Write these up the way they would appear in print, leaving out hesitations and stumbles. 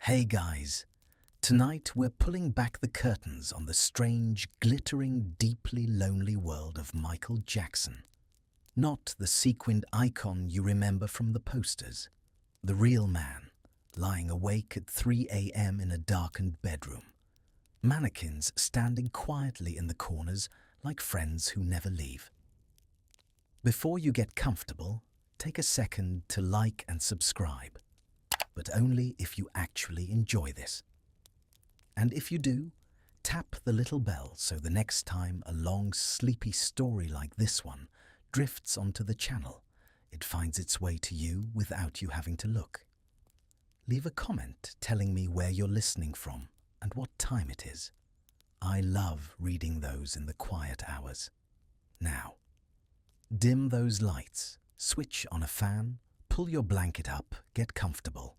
Hey guys, tonight we're pulling back the curtains on the strange, glittering, deeply lonely world of Michael Jackson. Not the sequined icon you remember from the posters. The real man, lying awake at 3 a.m. in a darkened bedroom. Mannequins standing quietly in the corners like friends who never leave. Before you get comfortable, take a second to like and subscribe. But only if you actually enjoy this. And if you do, tap the little bell so the next time a long, sleepy story like this one drifts onto the channel, it finds its way to you without you having to look. Leave a comment telling me where you're listening from and what time it is. I love reading those in the quiet hours. Now, dim those lights, switch on a fan, pull your blanket up, get comfortable.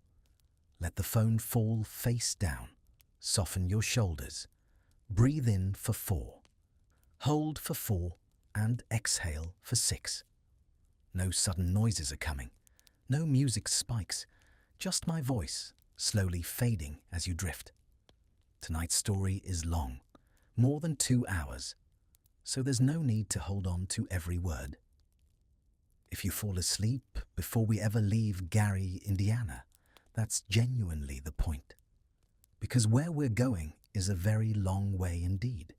Let the phone fall face down. Soften your shoulders. Breathe in for 4. Hold for 4 and exhale for 6. No sudden noises are coming. No music spikes. Just my voice, slowly fading as you drift. Tonight's story is long, more than 2 hours, so there's no need to hold on to every word. If you fall asleep before we ever leave Gary, Indiana, that's genuinely the point. Because where we're going is a very long way indeed.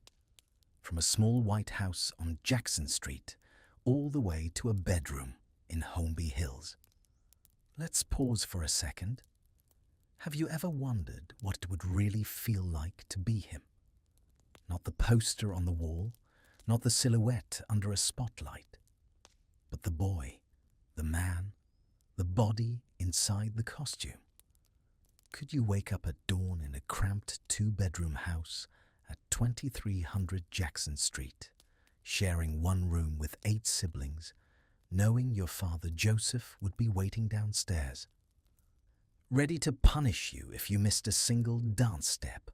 From a small white house on Jackson Street, all the way to a bedroom in Holmby Hills. Let's pause for a second. Have you ever wondered what it would really feel like to be him? Not the poster on the wall, not the silhouette under a spotlight, but the boy, the man, the body inside the costume. Could you wake up at dawn in a cramped 2-bedroom house at 2300 Jackson Street, sharing one room with 8 siblings, knowing your father Joseph would be waiting downstairs, ready to punish you if you missed a single dance step?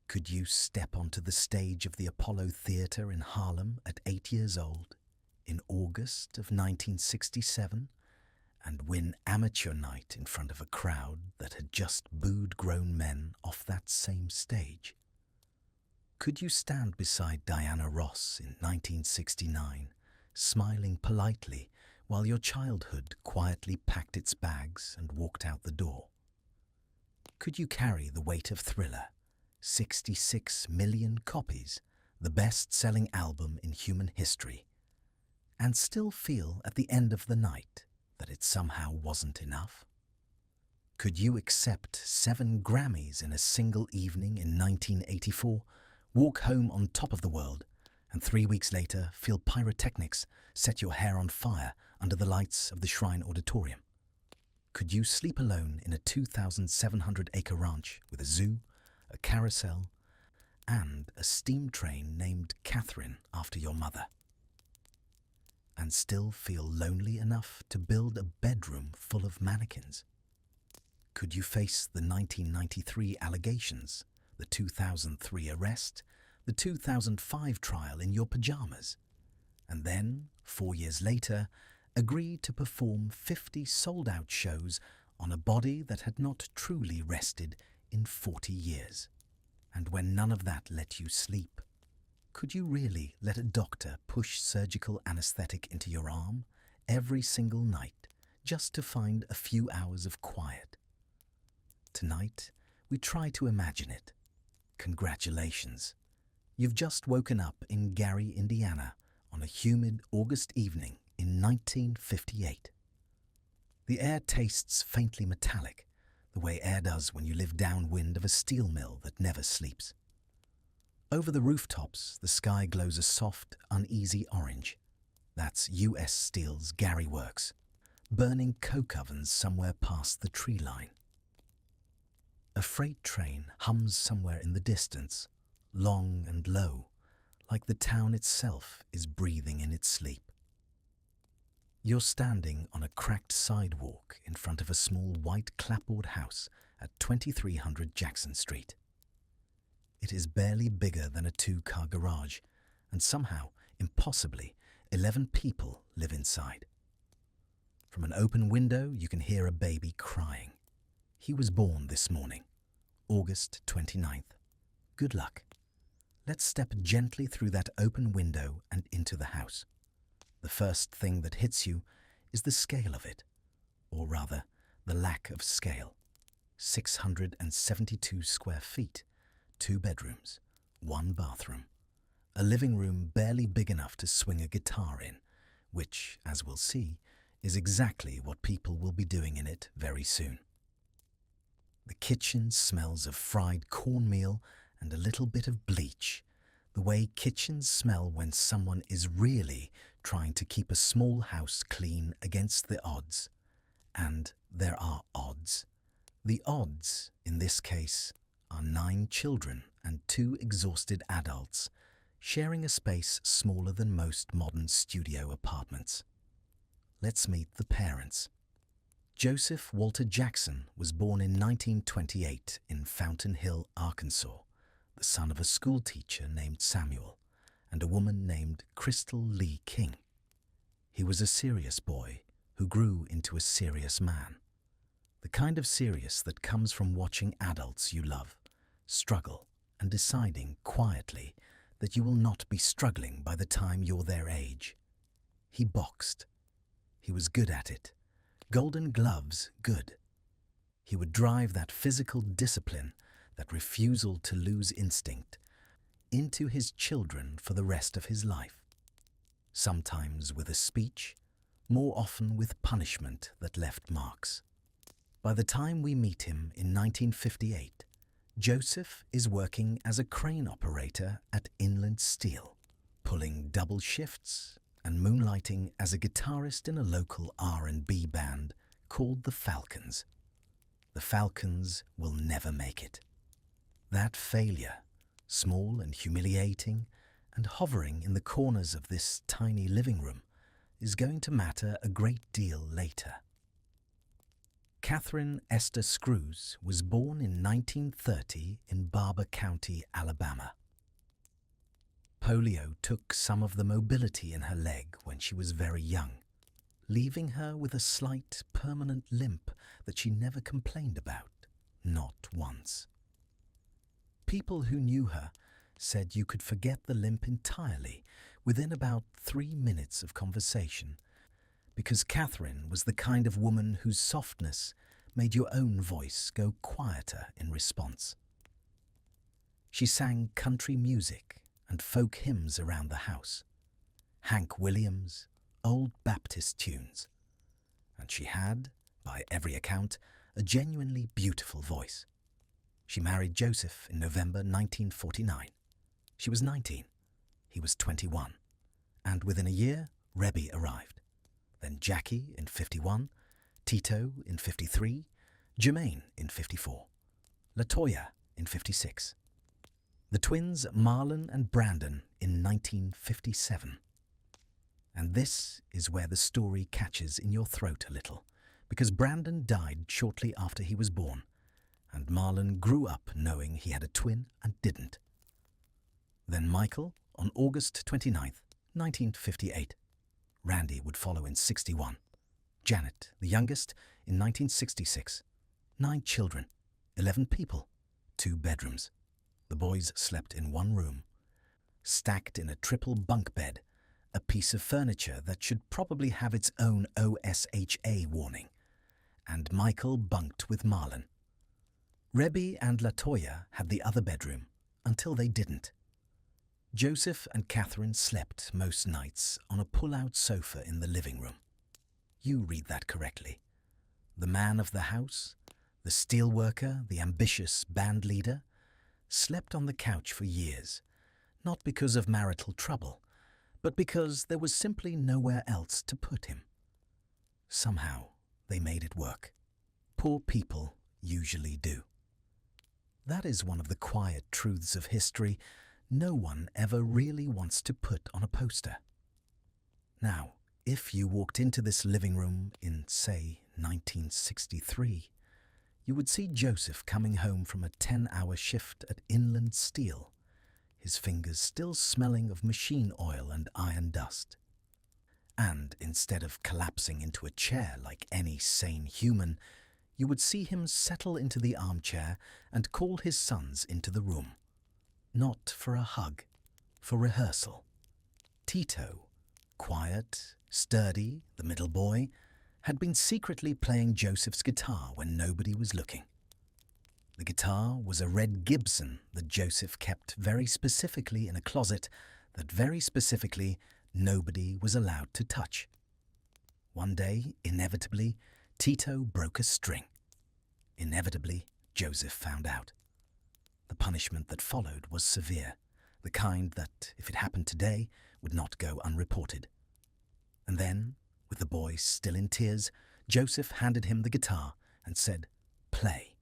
Could you step onto the stage of the Apollo Theatre in Harlem at 8 years old, in August of 1967, and win amateur night in front of a crowd that had just booed grown men off that same stage? Could you stand beside Diana Ross in 1969, smiling politely while your childhood quietly packed its bags and walked out the door? Could you carry the weight of Thriller, 66 million copies, the best-selling album in human history, and still feel at the end of the night that it somehow wasn't enough? Could you accept 7 Grammys in a single evening in 1984, walk home on top of the world, and 3 weeks later feel pyrotechnics set your hair on fire under the lights of the Shrine Auditorium? Could you sleep alone in a 2,700-acre ranch with a zoo, a carousel, and a steam train named Catherine after your mother, and still feel lonely enough to build a bedroom full of mannequins? Could you face the 1993 allegations, the 2003 arrest, the 2005 trial in your pajamas, and then, 4 years later, agree to perform 50 sold-out shows on a body that had not truly rested in 40 years? And when none of that let you sleep, could you really let a doctor push surgical anesthetic into your arm every single night just to find a few hours of quiet? Tonight, we try to imagine it. Congratulations. You've just woken up in Gary, Indiana on a humid August evening in 1958. The air tastes faintly metallic, the way air does when you live downwind of a steel mill that never sleeps. Over the rooftops, the sky glows a soft, uneasy orange. That's U.S. Steel's Gary Works, burning coke ovens somewhere past the tree line. A freight train hums somewhere in the distance, long and low, like the town itself is breathing in its sleep. You're standing on a cracked sidewalk in front of a small white clapboard house at 2300 Jackson Street. It is barely bigger than a 2-car garage, and somehow, impossibly, 11 people live inside. From an open window, you can hear a baby crying. He was born this morning. August 29th. Good luck. Let's step gently through that open window and into the house. The first thing that hits you is the scale of it, or rather, the lack of scale. 672 square feet, 2 bedrooms, 1 bathroom, a living room barely big enough to swing a guitar in, which, as we'll see, is exactly what people will be doing in it very soon. The kitchen smells of fried cornmeal and a little bit of bleach, the way kitchens smell when someone is really trying to keep a small house clean against the odds. And there are odds. The odds, in this case, are 9 children and 2 exhausted adults, sharing a space smaller than most modern studio apartments. Let's meet the parents. Joseph Walter Jackson was born in 1928 in Fountain Hill, Arkansas, the son of a schoolteacher named Samuel and a woman named Crystal Lee King. He was a serious boy who grew into a serious man. The kind of serious that comes from watching adults you love struggle and deciding quietly that you will not be struggling by the time you're their age. He boxed. He was good at it. Golden gloves good. He would drive that physical discipline, that refusal to lose instinct, into his children for the rest of his life. Sometimes with a speech, more often with punishment that left marks. By the time we meet him in 1958, Joseph is working as a crane operator at Inland Steel, pulling double shifts and moonlighting as a guitarist in a local R&B band called the Falcons. The Falcons will never make it. That failure, small and humiliating and hovering in the corners of this tiny living room, is going to matter a great deal later. Catherine Esther Screws was born in 1930 in Barber County, Alabama. Polio took some of the mobility in her leg when she was very young, leaving her with a slight, permanent limp that she never complained about, not once. People who knew her said you could forget the limp entirely within about 3 minutes of conversation, because Catherine was the kind of woman whose softness made your own voice go quieter in response. She sang country music and folk hymns around the house, Hank Williams, old Baptist tunes, and she had, by every account, a genuinely beautiful voice. She married Joseph in November 1949. She was 19, he was 21, and within a year, Rebbe arrived. Then Jackie in 51, Tito in 53, Jermaine in 54, LaToya in 56. The twins Marlon and Brandon in 1957. And this is where the story catches in your throat a little, because Brandon died shortly after he was born, and Marlon grew up knowing he had a twin and didn't. Then Michael on August 29th, 1958. Randy would follow in 61. Janet, the youngest, in 1966. 9 children, 11 people, 2 bedrooms. The boys slept in one room, stacked in a triple bunk bed, a piece of furniture that should probably have its own OSHA warning. And Michael bunked with Marlon. Rebbe and LaToya had the other bedroom, until they didn't. Joseph and Catherine slept most nights on a pull-out sofa in the living room. You read that correctly. The man of the house, the steelworker, the ambitious band leader, slept on the couch for years, not because of marital trouble, but because there was simply nowhere else to put him. Somehow, they made it work. Poor people usually do. That is one of the quiet truths of history no one ever really wants to put on a poster. Now, if you walked into this living room in, say, 1963, you would see Joseph coming home from a 10-hour shift at Inland Steel, his fingers still smelling of machine oil and iron dust. And instead of collapsing into a chair like any sane human, you would see him settle into the armchair and call his sons into the room. Not for a hug, for rehearsal. Tito, quiet, sturdy, the middle boy, had been secretly playing Joseph's guitar when nobody was looking. The guitar was a red Gibson that Joseph kept very specifically in a closet that very specifically nobody was allowed to touch. One day, inevitably, Tito broke a string. Inevitably, Joseph found out. The punishment that followed was severe, the kind that, if it happened today, would not go unreported. And then, with the boy still in tears, Joseph handed him the guitar and said, "Play."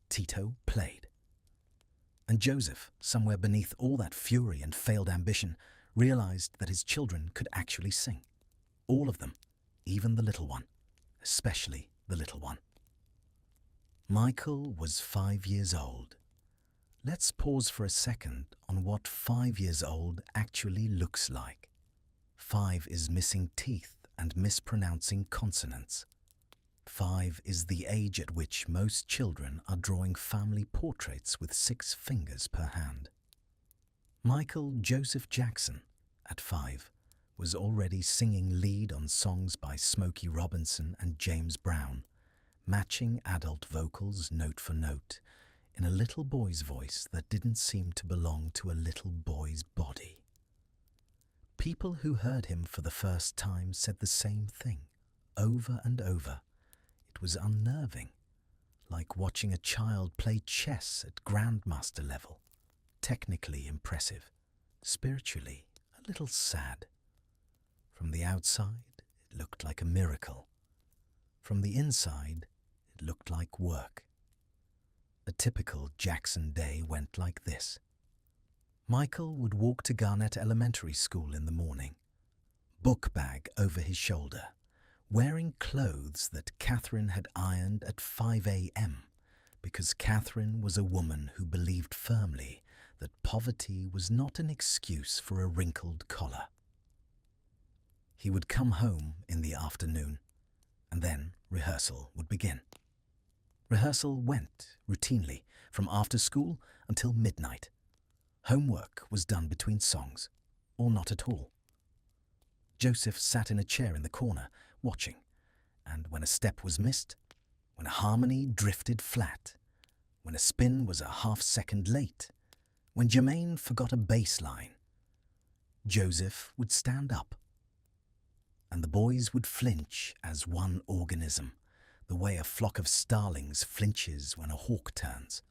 Tito played. And Joseph, somewhere beneath all that fury and failed ambition, realized that his children could actually sing. All of them, even the little one, especially the little one. Michael was 5 years old. Let's pause for a second on what 5 years old actually looks like. 5 is missing teeth and mispronouncing consonants. 5 is the age at which most children are drawing family portraits with 6 fingers per hand. Michael Joseph Jackson, at 5, was already singing lead on songs by Smokey Robinson and James Brown, matching adult vocals note for note in a little boy's voice that didn't seem to belong to a little boy's body. People who heard him for the first time said the same thing, over and over. It was unnerving, like watching a child play chess at grandmaster level. Technically impressive, spiritually a little sad. From the outside, it looked like a miracle. From the inside, it looked like work. A typical Jackson day went like this. Michael would walk to Garnett Elementary School in the morning, book bag over his shoulder, wearing clothes that Catherine had ironed at 5 a.m. because Catherine was a woman who believed firmly that poverty was not an excuse for a wrinkled collar. He would come home in the afternoon, and then rehearsal would begin. Rehearsal went, routinely, from after school until midnight. Homework was done between songs, or not at all. Joseph sat in a chair in the corner, watching, and when a step was missed, when a harmony drifted flat, when a spin was a half-second late, when Jermaine forgot a bass line, Joseph would stand up, and the boys would flinch as one organism, the way a flock of starlings flinches when a hawk turns.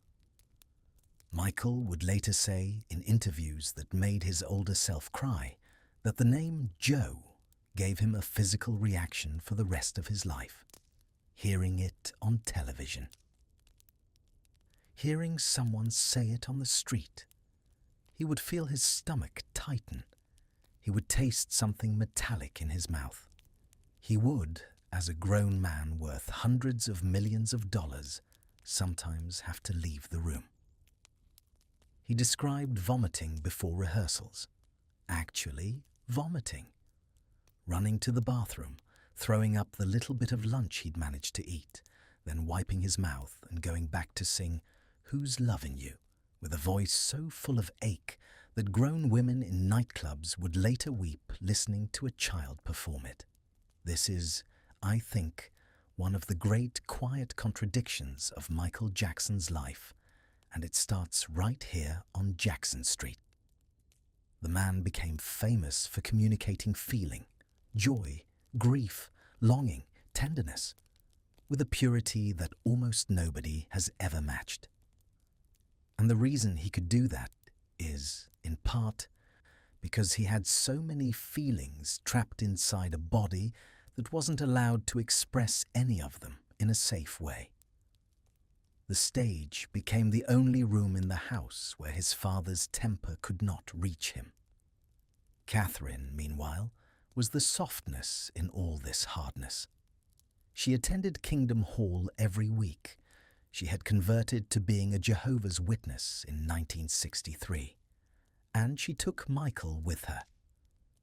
Michael would later say, in interviews that made his older self cry, that the name Joe gave him a physical reaction for the rest of his life, hearing it on television. Hearing someone say it on the street, he would feel his stomach tighten. He would taste something metallic in his mouth. He would, as a grown man worth hundreds of millions of dollars, sometimes have to leave the room. He described vomiting before rehearsals. Actually, vomiting. Running to the bathroom, throwing up the little bit of lunch he'd managed to eat, then wiping his mouth and going back to sing "Who's Lovin' You?" with a voice so full of ache that grown women in nightclubs would later weep listening to a child perform it. This is, I think, one of the great quiet contradictions of Michael Jackson's life, and it starts right here on Jackson Street. The man became famous for communicating feeling, joy, grief, longing, tenderness, with a purity that almost nobody has ever matched. And the reason he could do that is, in part, because he had so many feelings trapped inside a body that wasn't allowed to express any of them in a safe way. The stage became the only room in the house where his father's temper could not reach him. Catherine, meanwhile, was the softness in all this hardness. She attended Kingdom Hall every week. She had converted to being a Jehovah's Witness in 1963, and she took Michael with her.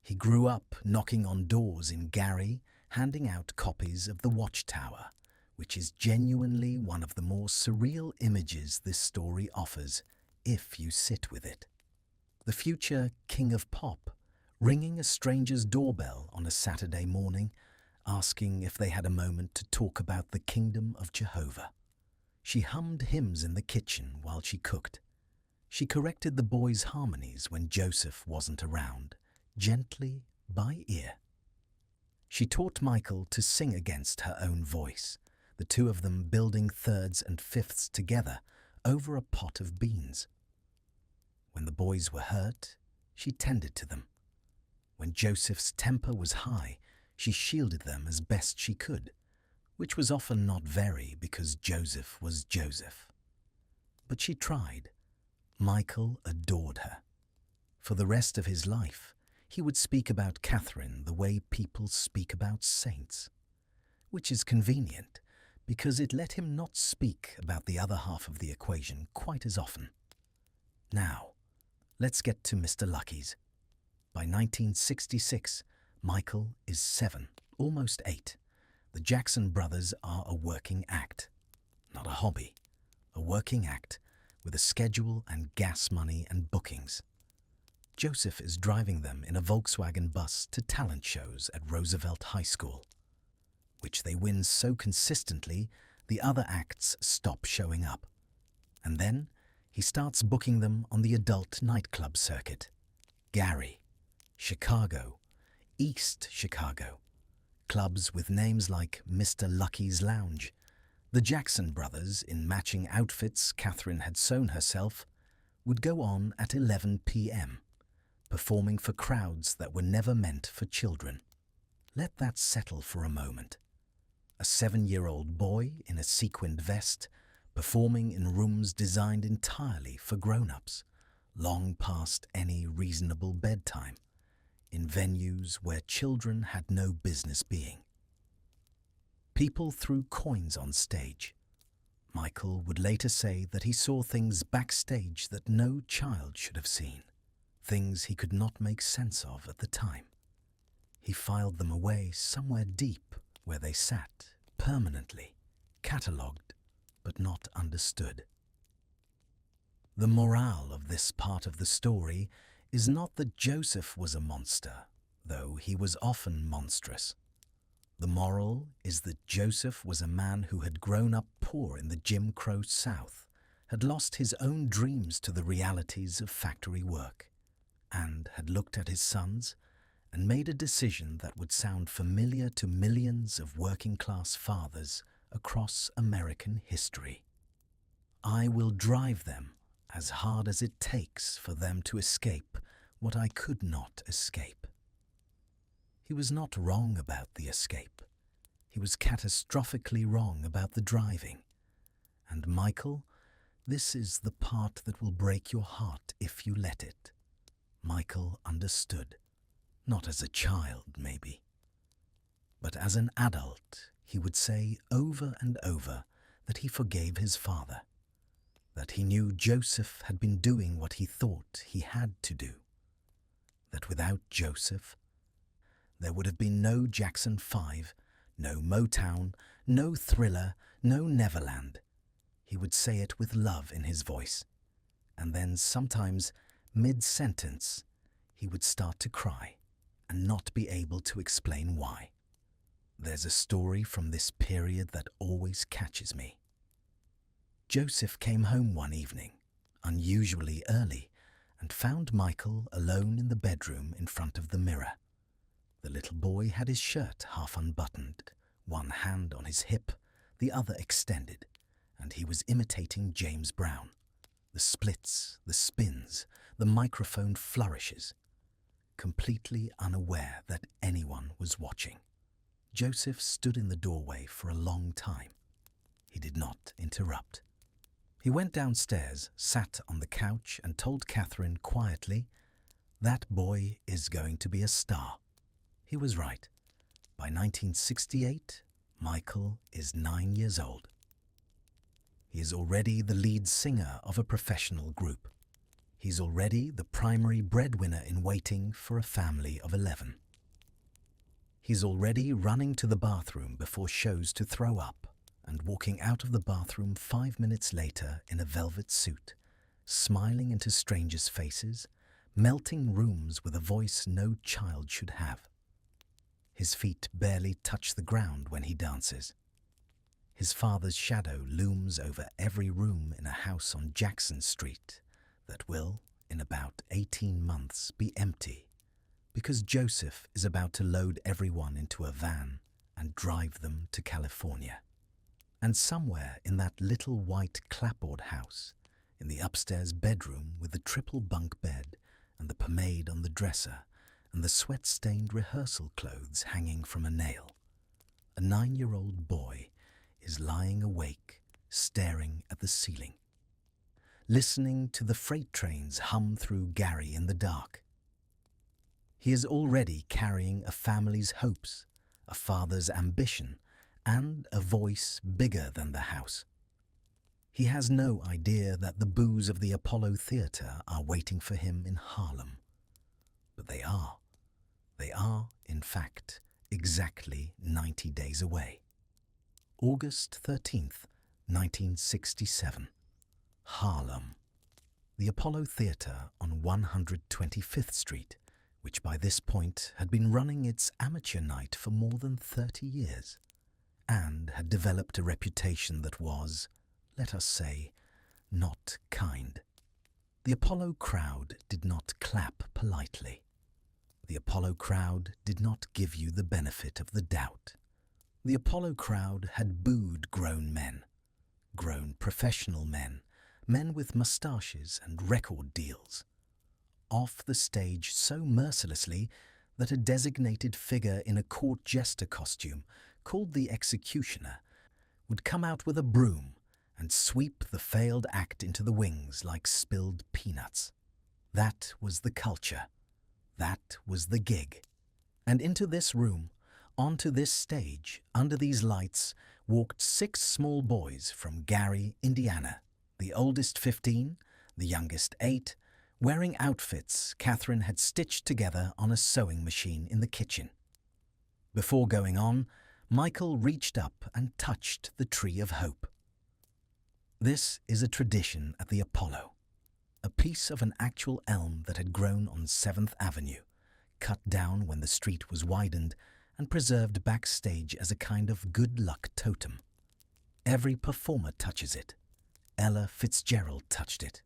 He grew up knocking on doors in Gary, handing out copies of The Watchtower, which is genuinely one of the more surreal images this story offers if you sit with it. The future King of Pop ringing a stranger's doorbell on a Saturday morning, asking if they had a moment to talk about the kingdom of Jehovah. She hummed hymns in the kitchen while she cooked. She corrected the boys' harmonies when Joseph wasn't around, gently by ear. She taught Michael to sing against her own voice, the two of them building thirds and fifths together over a pot of beans. When the boys were hurt, she tended to them. When Joseph's temper was high, she shielded them as best she could, which was often not very because Joseph was Joseph. But she tried. Michael adored her. For the rest of his life, he would speak about Catherine the way people speak about saints, which is convenient because it let him not speak about the other half of the equation quite as often. Now, let's get to Mr. Lucky's. By 1966, Michael is 7, almost 8. The Jackson brothers are a working act. Not a hobby, a working act with a schedule and gas money and bookings. Joseph is driving them in a Volkswagen bus to talent shows at Roosevelt High School, which they win so consistently the other acts stop showing up. And then he starts booking them on the adult nightclub circuit. Gary, Chicago, East Chicago, clubs with names like Mr. Lucky's Lounge. The Jackson brothers, in matching outfits Catherine had sewn herself, would go on at 11 p.m., performing for crowds that were never meant for children. Let that settle for a moment. A 7-year-old boy in a sequined vest, performing in rooms designed entirely for grown-ups, long past any reasonable bedtime, in venues where children had no business being. People threw coins on stage. Michael would later say that he saw things backstage that no child should have seen, things he could not make sense of at the time. He filed them away somewhere deep where they sat, permanently, catalogued, but not understood. The morale of this part of the story is not that Joseph was a monster, though he was often monstrous. The moral is that Joseph was a man who had grown up poor in the Jim Crow South, had lost his own dreams to the realities of factory work, and had looked at his sons and made a decision that would sound familiar to millions of working-class fathers across American history. I will drive them as hard as it takes for them to escape what I could not escape. He was not wrong about the escape. He was catastrophically wrong about the driving. And Michael, this is the part that will break your heart if you let it. Michael understood, not as a child maybe, but as an adult. He would say over and over that he forgave his father, that he knew Joseph had been doing what he thought he had to do, that without Joseph, there would have been no Jackson 5, no Motown, no Thriller, no Neverland. He would say it with love in his voice, and then sometimes, mid-sentence, he would start to cry and not be able to explain why. There's a story from this period that always catches me. Joseph came home one evening, unusually early, and found Michael alone in the bedroom in front of the mirror. The little boy had his shirt half unbuttoned, one hand on his hip, the other extended, and he was imitating James Brown. The splits, the spins, the microphone flourishes, completely unaware that anyone was watching. Joseph stood in the doorway for a long time. He did not interrupt. He went downstairs, sat on the couch, and told Catherine quietly, "That boy is going to be a star." He was right. By 1968, Michael is 9 years old. He is already the lead singer of a professional group. He's already the primary breadwinner in waiting for a family of 11. He's already running to the bathroom before shows to throw up, and walking out of the bathroom 5 minutes later in a velvet suit, smiling into strangers' faces, melting rooms with a voice no child should have. His feet barely touch the ground when he dances. His father's shadow looms over every room in a house on Jackson Street that will, in about 18 months, be empty because Joseph is about to load everyone into a van and drive them to California. And somewhere in that little white clapboard house, in the upstairs bedroom with the triple bunk bed and the pomade on the dresser and the sweat-stained rehearsal clothes hanging from a nail, a 9-year-old boy is lying awake, staring at the ceiling, listening to the freight trains hum through Gary in the dark. He is already carrying a family's hopes, a father's ambition, and a voice bigger than the house. He has no idea that the boos of the Apollo Theatre are waiting for him in Harlem. But they are. They are, in fact, exactly 90 days away. August 13th, 1967. Harlem. The Apollo Theatre on 125th Street, which by this point had been running its amateur night for more than 30 years, and had developed a reputation that was, let us say, not kind. The Apollo crowd did not clap politely. The Apollo crowd did not give you the benefit of the doubt. The Apollo crowd had booed grown men, grown professional men, men with moustaches and record deals, off the stage so mercilessly that a designated figure in a court jester costume, called the executioner, would come out with a broom and sweep the failed act into the wings like spilled peanuts. That was the culture. That was the gig. And into this room, onto this stage, under these lights, walked 6 small boys from Gary, Indiana, the oldest 15, the youngest 8, wearing outfits Catherine had stitched together on a sewing machine in the kitchen. Before going on, Michael reached up and touched the tree of hope. This is a tradition at the Apollo, a piece of an actual elm that had grown on 7th Avenue, cut down when the street was widened and preserved backstage as a kind of good luck totem. Every performer touches it. Ella Fitzgerald touched it.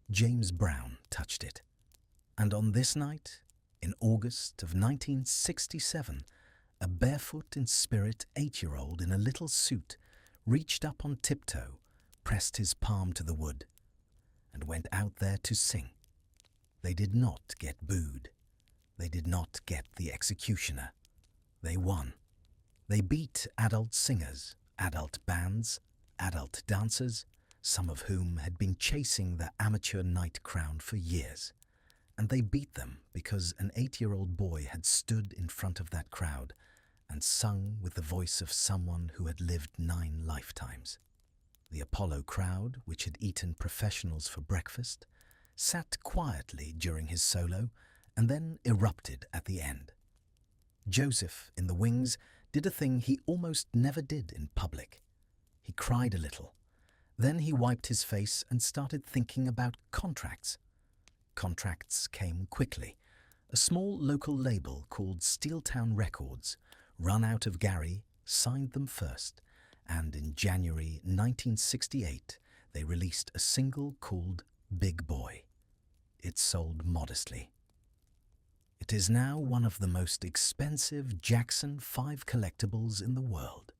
James Brown touched it. And on this night, in August of 1967, a barefoot in spirit 8-year-old in a little suit reached up on tiptoe, pressed his palm to the wood, and went out there to sing. They did not get booed. They did not get the executioner. They won. They beat adult singers, adult bands, adult dancers, some of whom had been chasing the amateur night crown for years. And they beat them because an 8-year-old boy had stood in front of that crowd and sung with the voice of someone who had lived 9 lifetimes. The Apollo crowd, which had eaten professionals for breakfast, sat quietly during his solo and then erupted at the end. Joseph, in the wings, did a thing he almost never did in public. He cried a little. Then he wiped his face and started thinking about contracts. Contracts came quickly. A small local label called Steeltown Records, run out of Gary, signed them first, and in January 1968 they released a single called Big Boy. It sold modestly. It is now one of the most expensive Jackson 5 collectibles in the world,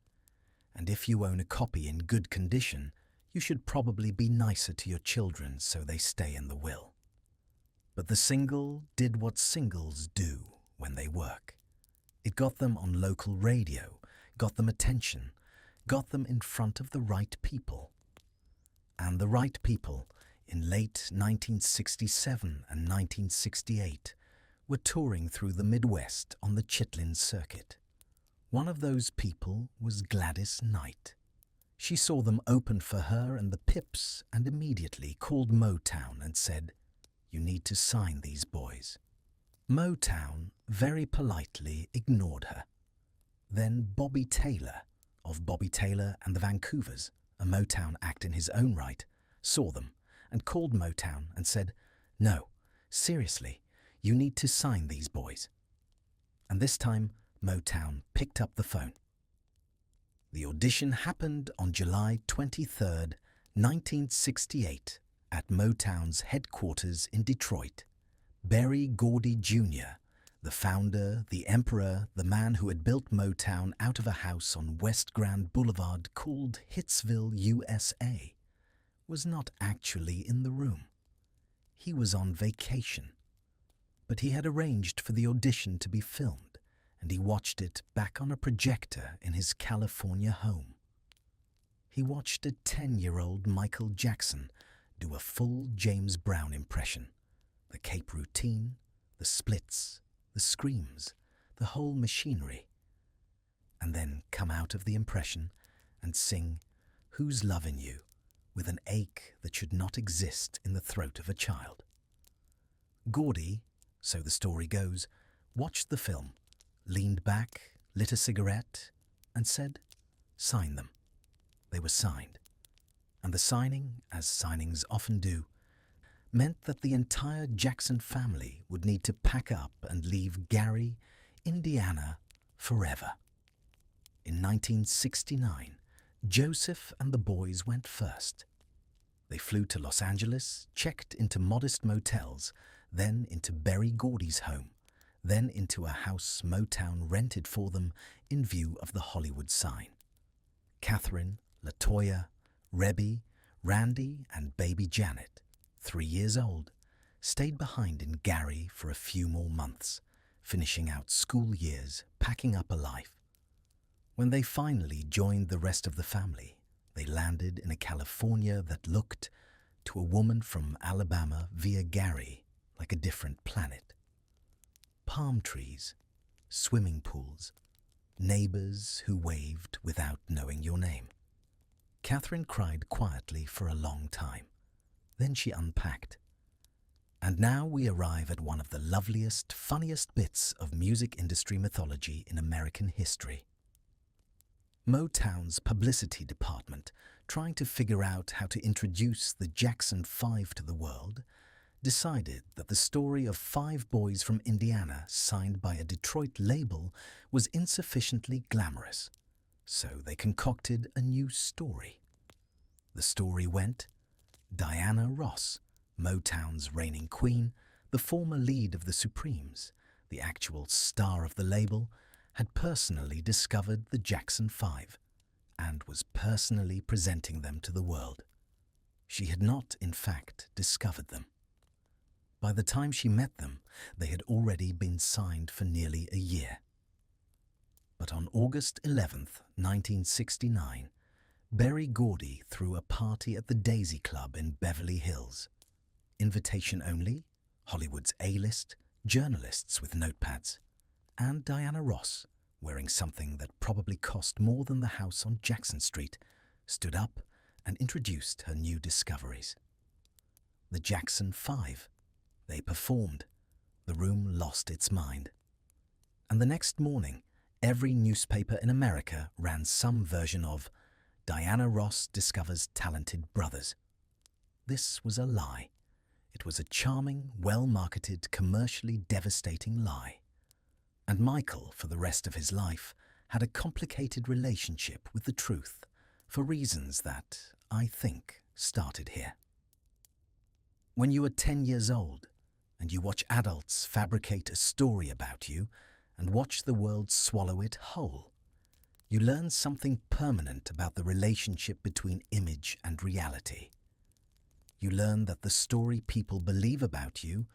and if you own a copy in good condition, you should probably be nicer to your children so they stay in the will. But the single did what singles do when they work. It got them on local radio, got them attention, got them in front of the right people. And the right people, in late 1967 and 1968, were touring through the Midwest on the Chitlin circuit. One of those people was Gladys Knight. She saw them open for her and the Pips and immediately called Motown and said, "You need to sign these boys." Motown very politely ignored her. Then Bobby Taylor, of Bobby Taylor and the Vancouvers, a Motown act in his own right, saw them and called Motown and said, "No, seriously, you need to sign these boys." And this time, Motown picked up the phone. The audition happened on July 23rd, 1968, at Motown's headquarters in Detroit. Berry Gordy Jr., the founder, the emperor, the man who had built Motown out of a house on West Grand Boulevard called Hitsville, USA, was not actually in the room. He was on vacation. But he had arranged for the audition to be filmed, and he watched it back on a projector in his California home. He watched a 10-year-old Michael Jackson do a full James Brown impression, the cape routine, the splits, the screams, the whole machinery, and then come out of the impression and sing "Who's Lovin' You" with an ache that should not exist in the throat of a child. Gordy, so the story goes, watched the film, leaned back, lit a cigarette, and said, "Sign them." They were signed. And the signing, as signings often do, meant that the entire Jackson family would need to pack up and leave Gary, Indiana, forever. In 1969, Joseph and the boys went first. They flew to Los Angeles, checked into modest motels, then into Berry Gordy's home, then into a house Motown rented for them in view of the Hollywood sign. Catherine, LaToya, Rebby, Randy, and baby Janet, 3 years old, stayed behind in Gary for a few more months, finishing out school years, packing up a life. When they finally joined the rest of the family, they landed in a California that looked, to a woman from Alabama via Gary, like a different planet. Palm trees, swimming pools, neighbors who waved without knowing your name. Catherine cried quietly for a long time. Then she unpacked. And now we arrive at one of the loveliest, funniest bits of music industry mythology in American history. Motown's publicity department, trying to figure out how to introduce the Jackson 5 to the world, decided that the story of 5 boys from Indiana signed by a Detroit label was insufficiently glamorous. So they concocted a new story. The story went, Diana Ross, Motown's reigning queen, the former lead of the Supremes, the actual star of the label, had personally discovered the Jackson 5 and was personally presenting them to the world. She had not, in fact, discovered them. By the time she met them, they had already been signed for nearly a year. But on August 11th, 1969, Berry Gordy threw a party at the Daisy Club in Beverly Hills. Invitation only, Hollywood's A-list, journalists with notepads, and Diana Ross, wearing something that probably cost more than the house on Jackson Street, stood up and introduced her new discoveries. The Jackson 5. They performed. The room lost its mind. And the next morning, every newspaper in America ran some version of Diana Ross discovers talented brothers. This was a lie. It was a charming, well-marketed, commercially devastating lie. And Michael, for the rest of his life, had a complicated relationship with the truth, for reasons that, I think, started here. When you are 10 years old, and you watch adults fabricate a story about you and watch the world swallow it whole, you learn something permanent about the relationship between image and reality. You learn that the story people believe about you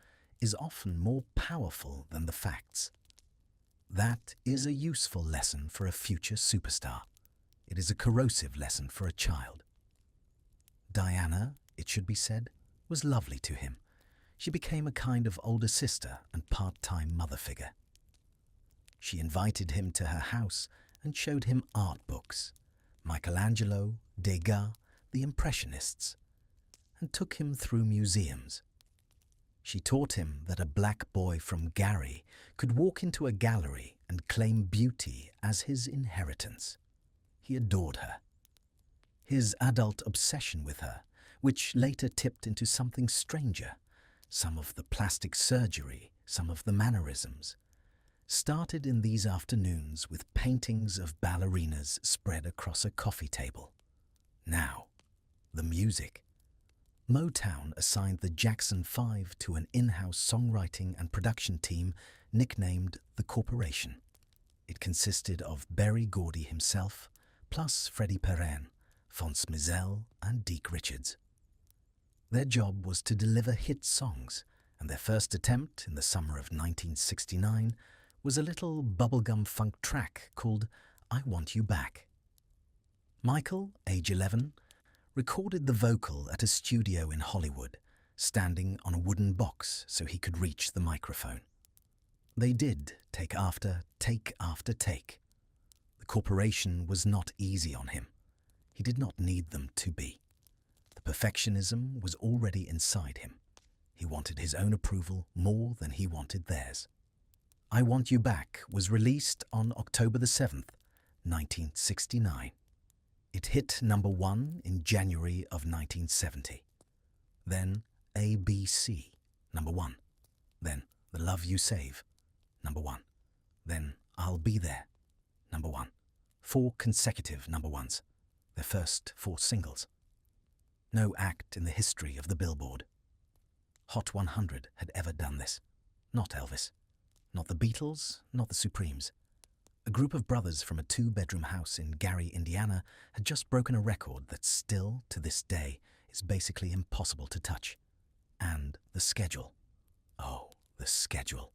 is often more powerful than the facts. That is a useful lesson for a future superstar. It is a corrosive lesson for a child. Diana, it should be said, was lovely to him. She became a kind of older sister and part-time mother figure. She invited him to her house and showed him art books, Michelangelo, Degas, the Impressionists, and took him through museums. She taught him that a black boy from Gary could walk into a gallery and claim beauty as his inheritance. he adored her. His adult obsession with her, which later tipped into something stranger, some of the plastic surgery, some of the mannerisms, started in these afternoons with paintings of ballerinas spread across a coffee table. Now, the music. Motown assigned the Jackson 5 to an in-house songwriting and production team nicknamed the Corporation. It consisted of Berry Gordy himself, plus Freddie Perrin, Phonce Mizell, and Deke Richards. Their job was to deliver hit songs, and their first attempt in the summer of 1969 was a little bubblegum funk track called I Want You Back. Michael, age 11, recorded the vocal at a studio in Hollywood, standing on a wooden box so he could reach the microphone. They did take after take after take. The Corporation was not easy on him. He did not need them to be. The perfectionism was already inside him. He wanted his own approval more than he wanted theirs. I Want You Back was released on October the 7th, 1969. It hit number 1 in January of 1970. Then ABC, number 1. Then The Love You Save, number 1. Then I'll Be There, number 1. 4 consecutive number 1s, their first 4 singles. No act in the history of the Billboard. Hot 100 had ever done this. Not Elvis. Not the Beatles, not the Supremes. A group of brothers from a 2-bedroom house in Gary, Indiana, had just broken a record that still, to this day, is basically impossible to touch. And the schedule. Oh, the schedule.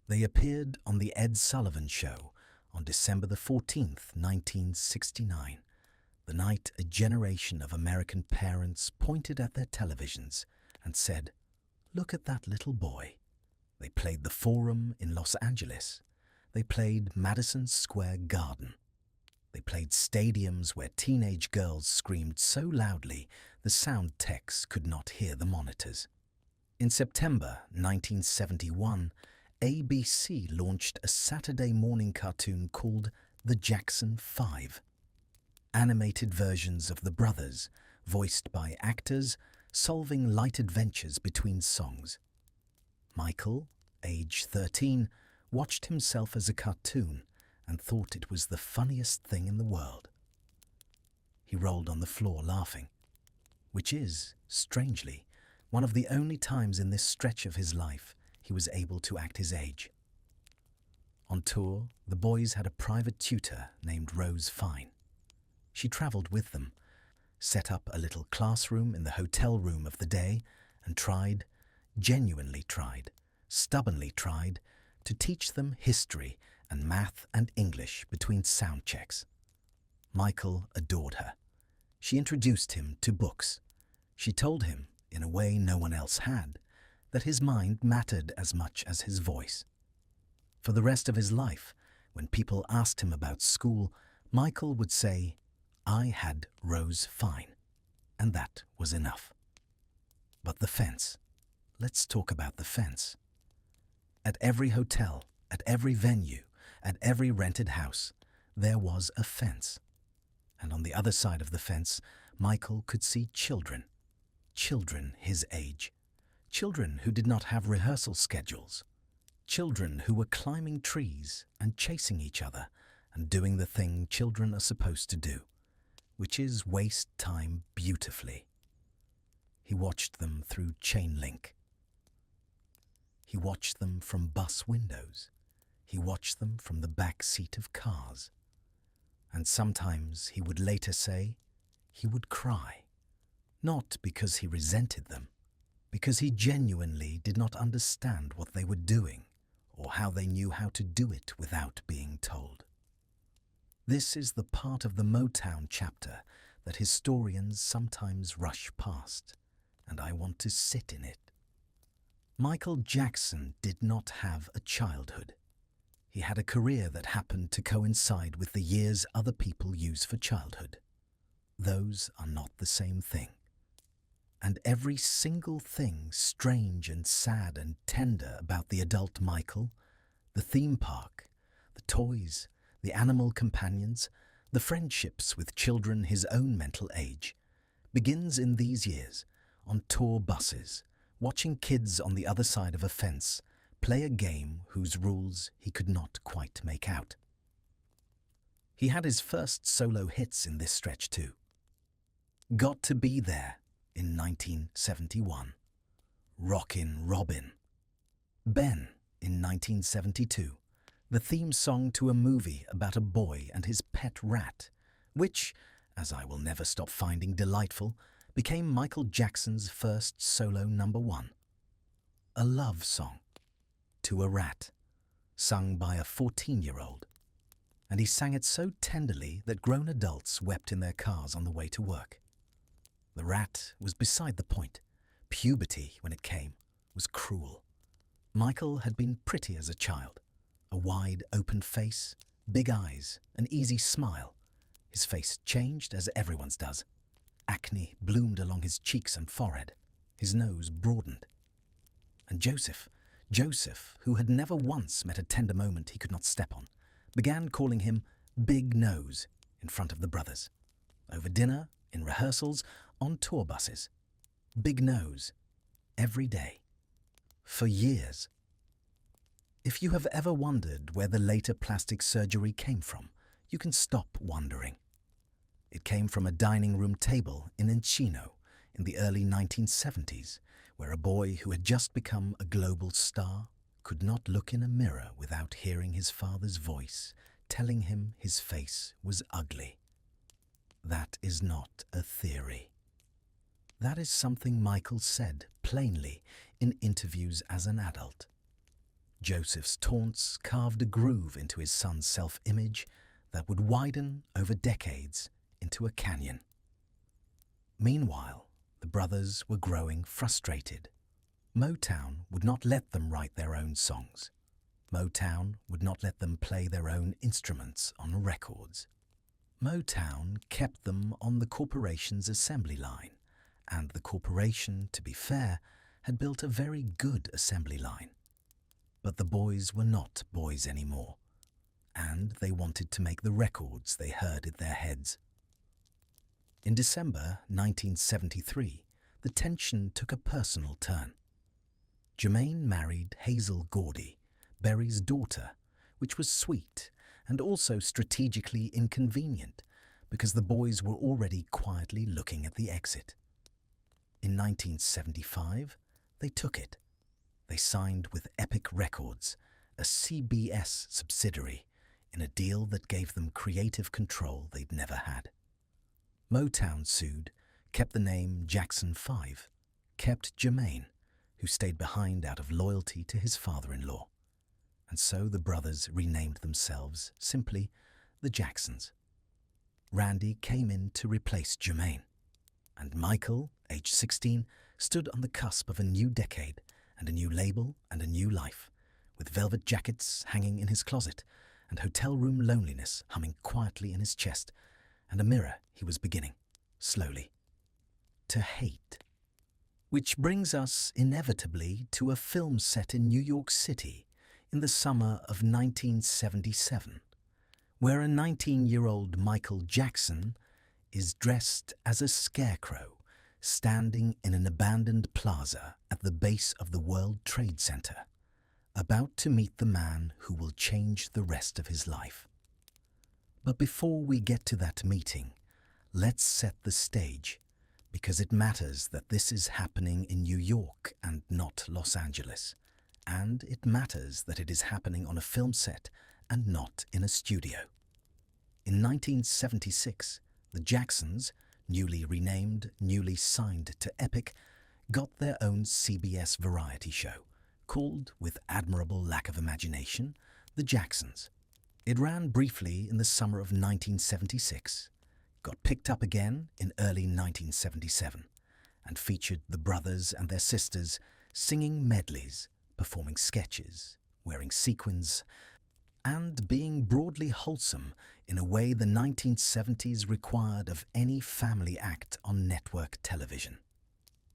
They appeared on The Ed Sullivan Show on December the 14th, 1969, the night a generation of American parents pointed at their televisions and said, "Look at that little boy." They played the Forum in Los Angeles. They played Madison Square Garden. They played stadiums where teenage girls screamed so loudly the sound techs could not hear the monitors. In September 1971, ABC launched a Saturday morning cartoon called The Jackson 5. Animated versions of the brothers, voiced by actors, solving light adventures between songs. Michael, age 13, watched himself as a cartoon and thought it was the funniest thing in the world. He rolled on the floor laughing, which is, strangely, one of the only times in this stretch of his life he was able to act his age. On tour, the boys had a private tutor named Rose Fine. She travelled with them, set up a little classroom in the hotel room of the day, and tried, genuinely tried, stubbornly tried, to teach them history and math and English between sound checks. Michael adored her. She introduced him to books. She told him, in a way no one else had, that his mind mattered as much as his voice. For the rest of his life, when people asked him about school, Michael would say, "I had Rose Fine," and that was enough. But the fence. Let's talk about the fence. At every hotel, at every venue, at every rented house, there was a fence. And on the other side of the fence, Michael could see children. Children his age. Children who did not have rehearsal schedules. Children who were climbing trees and chasing each other and doing the thing children are supposed to do, which is waste time beautifully. He watched them through chain link. He watched them from bus windows. He watched them from the back seat of cars. And sometimes, he would later say, he would cry. Not because he resented them, because he genuinely did not understand what they were doing or how they knew how to do it without being told. This is the part of the Motown chapter that historians sometimes rush past, and I want to sit in it. Michael Jackson did not have a childhood. He had a career that happened to coincide with the years other people use for childhood. Those are not the same thing. And every single thing strange and sad and tender about the adult Michael, the theme park, the toys, the animal companions, The friendships with children his own mental age begins in these years, on tour buses, watching kids on the other side of a fence play a game whose rules he could not quite make out. He had his first solo hits in this stretch too. Got to Be There in 1971, Rockin' Robin, Ben in 1972, the theme song to a movie about a boy and his pet rat, which, as I will never stop finding delightful, became Michael Jackson's first solo #1. A love song to a rat, sung by a 14-year-old. And he sang it so tenderly that grown adults wept in their cars on the way to work. The rat was beside the point. Puberty, when it came, was cruel. Michael had been pretty as a child. A wide, open face, big eyes, an easy smile. His face changed as everyone's does. Acne bloomed along his cheeks and forehead. His nose broadened. And Joseph, who had never once met a tender moment he could not step on, began calling him Big Nose in front of the brothers. Over dinner, in rehearsals, on tour buses. Big Nose. Every day. For years. If you have ever wondered where the later plastic surgery came from, you can stop wondering. It came from a dining room table in Encino in the early 1970s, where a boy who had just become a global star could not look in a mirror without hearing his father's voice telling him his face was ugly. That is not a theory. That is something Michael said plainly in interviews as an adult. Joseph's taunts carved a groove into his son's self-image that would widen over decades into a canyon. Meanwhile, the brothers were growing frustrated. Motown would not let them write their own songs. Motown would not let them play their own instruments on records. Motown kept them on the corporation's assembly line, and the corporation, to be fair, had built a very good assembly line. But the boys were not boys anymore, and they wanted to make the records they heard in their heads. In December 1973, the tension took a personal turn. Jermaine married Hazel Gordy, Berry's daughter, which was sweet and also strategically inconvenient because the boys were already quietly looking at the exit. In 1975, they took it. They signed with Epic Records, a CBS subsidiary, in a deal that gave them creative control they'd never had. Motown sued, kept the name Jackson 5, kept Jermaine, who stayed behind out of loyalty to his father-in-law. And so the brothers renamed themselves simply the Jacksons. Randy came in to replace Jermaine, and Michael, age 16, stood on the cusp of a new decade and a new label and a new life, with velvet jackets hanging in his closet and hotel room loneliness humming quietly in his chest, and a mirror he was beginning, slowly, to hate. Which brings us inevitably to a film set in New York City in the summer of 1977, where a 19-year-old Michael Jackson is dressed as a scarecrow standing in an abandoned plaza at the base of the World Trade Center, about to meet the man who will change the rest of his life. But before we get to that meeting, let's set the stage, because it matters that this is happening in New York and not Los Angeles, and it matters that it is happening on a film set and not in a studio. In 1976, the Jacksons, newly renamed, newly signed to Epic, got their own CBS variety show, called, with admirable lack of imagination, The Jacksons. It ran briefly in the summer of 1976, got picked up again in early 1977, and featured the brothers and their sisters singing medleys, performing sketches, wearing sequins, and being broadly wholesome in a way the 1970s required of any family act on network television.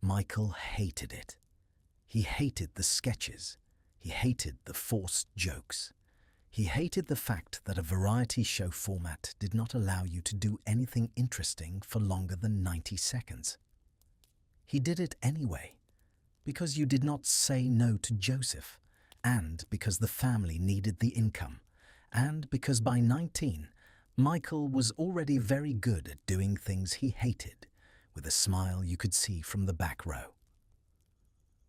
Michael hated it. He hated the sketches. He hated the forced jokes. He hated the fact that a variety show format did not allow you to do anything interesting for longer than 90 seconds. He did it anyway, because you did not say no to Joseph, and because the family needed the income, and because by 19, Michael was already very good at doing things he hated, with a smile you could see from the back row.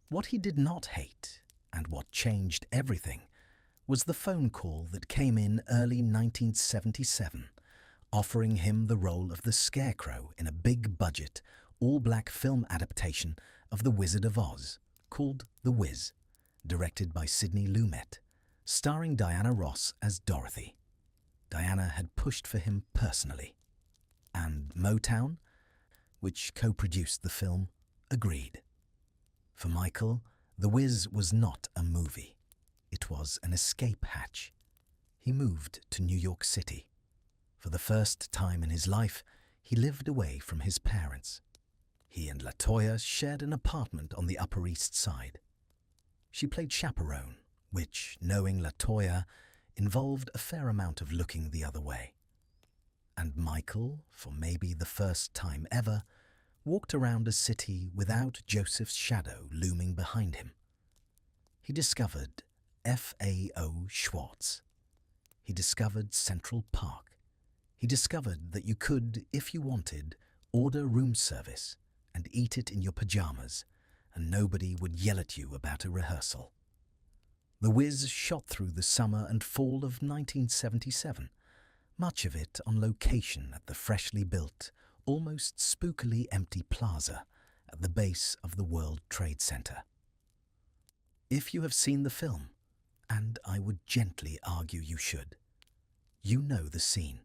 What he did not hate, and what changed everything, was the phone call that came in early 1977, offering him the role of the Scarecrow in a big-budget, all-black film adaptation of The Wizard of Oz, called The Wiz, directed by Sidney Lumet, starring Diana Ross as Dorothy. Diana had pushed for him personally, and Motown, which co-produced the film, agreed. For Michael, The Wiz was not a movie. It was an escape hatch. He moved to New York City. For the first time in his life, he lived away from his parents. He and LaToya shared an apartment on the Upper East Side. She played chaperone, which, knowing LaToya, involved a fair amount of looking the other way. And Michael, for maybe the first time ever, walked around a city without Joseph's shadow looming behind him. He discovered F.A.O. Schwartz. He discovered Central Park. He discovered that you could, if you wanted, order room service and eat it in your pajamas, and nobody would yell at you about a rehearsal. The Wiz shot through the summer and fall of 1977, much of it on location at the freshly built, almost spookily empty plaza at the base of the World Trade Center. If you have seen the film, and I would gently argue you should, you know the scene.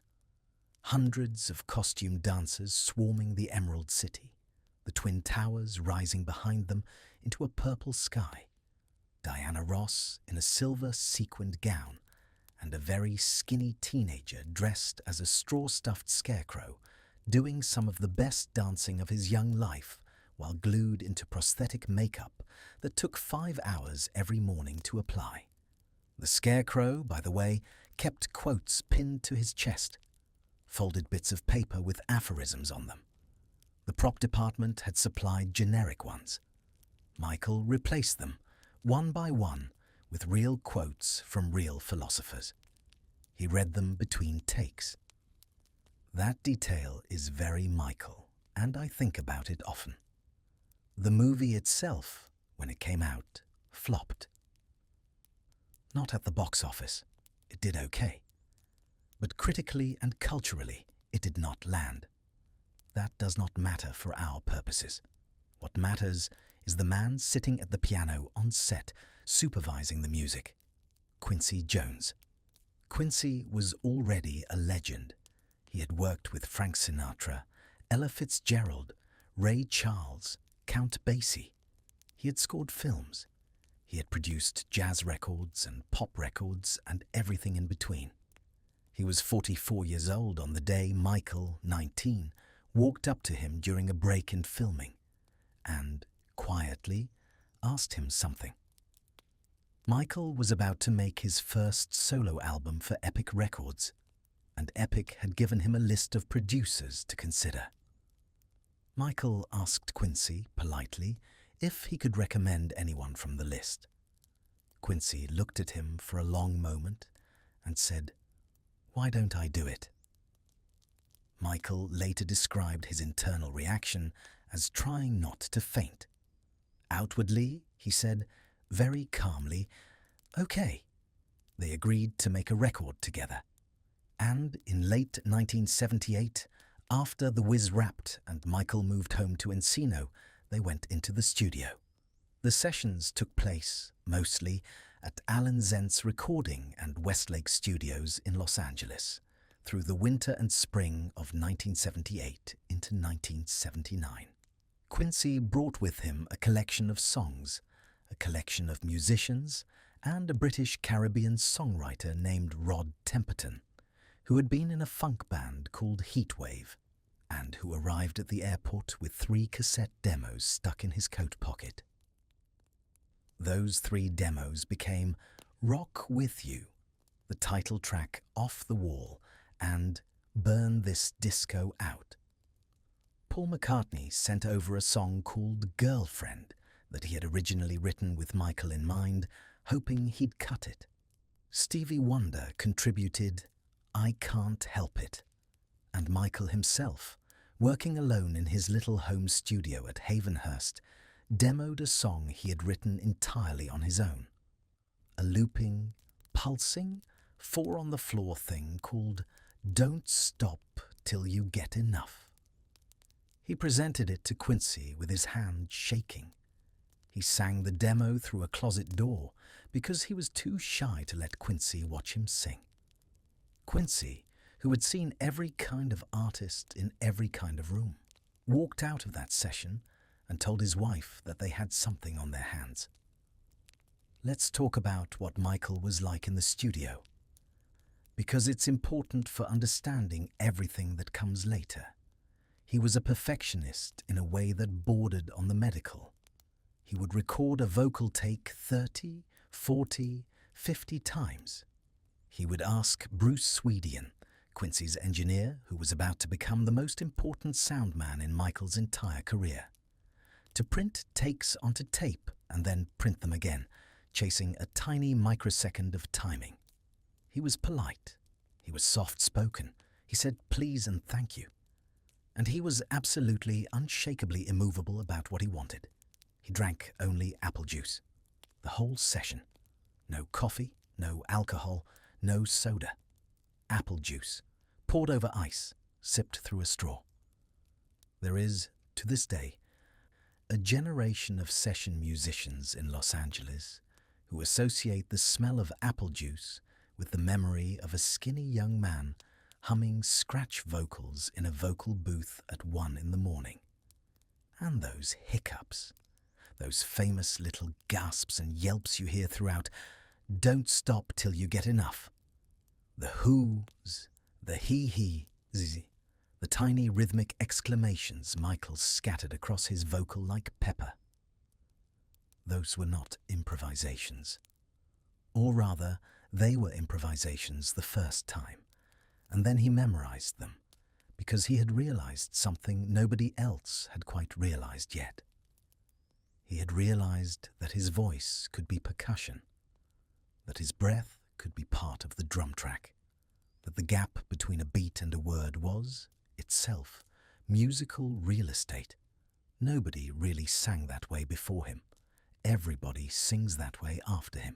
Hundreds of costume dancers swarming the Emerald City, the Twin Towers rising behind them into a purple sky, Diana Ross in a silver sequined gown, and a very skinny teenager dressed as a straw-stuffed scarecrow, doing some of the best dancing of his young life while glued into prosthetic makeup that took 5 hours every morning to apply. The Scarecrow, by the way, kept quotes pinned to his chest, folded bits of paper with aphorisms on them. The prop department had supplied generic ones. Michael replaced them, one by one, with real quotes from real philosophers. He read them between takes. That detail is very Michael, and I think about it often. The movie itself, when it came out, flopped. Not at the box office. It did okay. But critically and culturally, it did not land. That does not matter for our purposes. What matters is the man sitting at the piano on set, supervising the music, Quincy Jones. Quincy was already a legend. He had worked with Frank Sinatra, Ella Fitzgerald, Ray Charles, Count Basie. He had scored films. He had produced jazz records and pop records and everything in between. He was 44 years old on the day Michael, 19, walked up to him during a break in filming and, quietly, asked him something. Michael was about to make his first solo album for Epic Records, and Epic had given him a list of producers to consider. Michael asked Quincy, politely, if he could recommend anyone from the list. Quincy looked at him for a long moment and said, "Why don't I do it?" Michael later described his internal reaction as trying not to faint. Outwardly, he said, very calmly, "Okay." They agreed to make a record together. And in late 1978, after The Wiz wrapped and Michael moved home to Encino, they went into the studio. The sessions took place, mostly, at Alan Zent's recording and Westlake Studios in Los Angeles, through the winter and spring of 1978 into 1979. Quincy brought with him a collection of songs, a collection of musicians, and a British Caribbean songwriter named Rod Temperton, who had been in a funk band called Heatwave, and who arrived at the airport with 3 cassette demos stuck in his coat pocket. Those 3 demos became Rock With You, the title track Off the Wall, and Burn This Disco Out. Paul McCartney sent over a song called Girlfriend that he had originally written with Michael in mind, hoping he'd cut it. Stevie Wonder contributed I Can't Help It, and Michael himself, working alone in his little home studio at Havenhurst, demoed a song he had written entirely on his own. A looping, pulsing, four-on-the-floor thing called Don't Stop Till You Get Enough. He presented it to Quincy with his hand shaking. He sang the demo through a closet door because he was too shy to let Quincy watch him sing. Quincy, who had seen every kind of artist in every kind of room, walked out of that session and told his wife that they had something on their hands. Let's talk about what Michael was like in the studio, because it's important for understanding everything that comes later. He was a perfectionist in a way that bordered on the medical. He would record a vocal take 30, 40, 50 times. He would ask Bruce Swedian, Quincy's engineer, who was about to become the most important sound man in Michael's entire career, to print takes onto tape and then print them again, chasing a tiny microsecond of timing. He was polite. He was soft-spoken. He said please and thank you. And he was absolutely, unshakably immovable about what he wanted. He drank only apple juice. The whole session. No coffee, no alcohol, no soda. Apple juice, poured over ice, sipped through a straw. There is, to this day, a generation of session musicians in Los Angeles who associate the smell of apple juice with the memory of a skinny young man humming scratch vocals in a vocal booth at 1 in the morning. And those hiccups, those famous little gasps and yelps you hear throughout, Don't Stop Till You Get Enough. The who's, the he-he's, the tiny rhythmic exclamations Michael scattered across his vocal like pepper. Those were not improvisations. Or rather, they were improvisations the first time, and then he memorized them, because he had realized something nobody else had quite realized yet. He had realized that his voice could be percussion, that his breath could be part of the drum track, that the gap between a beat and a word was, itself, musical real estate. Nobody really sang that way before him. Everybody sings that way after him.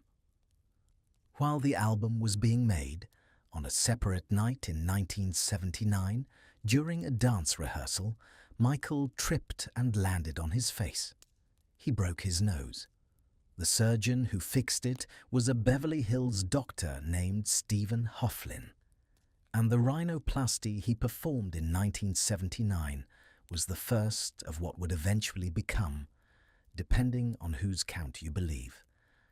While the album was being made, on a separate night in 1979, during a dance rehearsal, Michael tripped and landed on his face. He broke his nose. The surgeon who fixed it was a Beverly Hills doctor named Stephen Hofflin, and the rhinoplasty he performed in 1979 was the first of what would eventually become, depending on whose count you believe,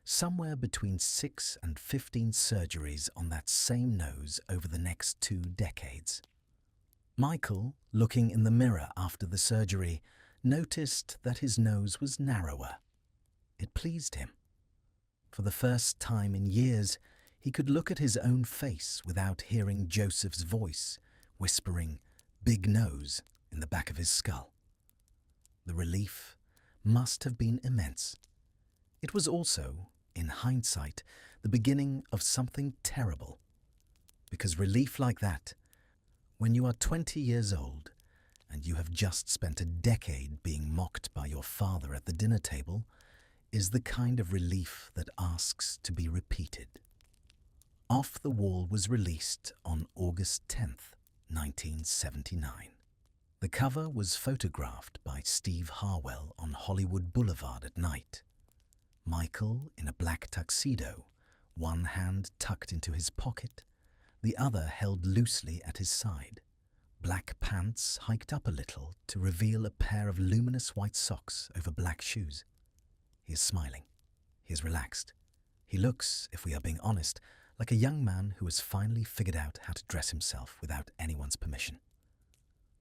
somewhere between 6 and 15 surgeries on that same nose over the next 2 decades. Michael, looking in the mirror after the surgery, noticed that his nose was narrower. It pleased him. For the first time in years, he could look at his own face without hearing Joseph's voice whispering, "Big nose," in the back of his skull. The relief must have been immense. It was also, in hindsight, the beginning of something terrible. Because relief like that, when you are 20 years old and you have just spent a decade being mocked by your father at the dinner table, is the kind of relief that asks to be repeated. Off the Wall was released on August 10th, 1979. The cover was photographed by Steve Harwell on Hollywood Boulevard at night. Michael in a black tuxedo, one hand tucked into his pocket, the other held loosely at his side. Black pants hiked up a little to reveal a pair of luminous white socks over black shoes. He is smiling. He is relaxed. He looks, if we are being honest, like a young man who has finally figured out how to dress himself without anyone's permission.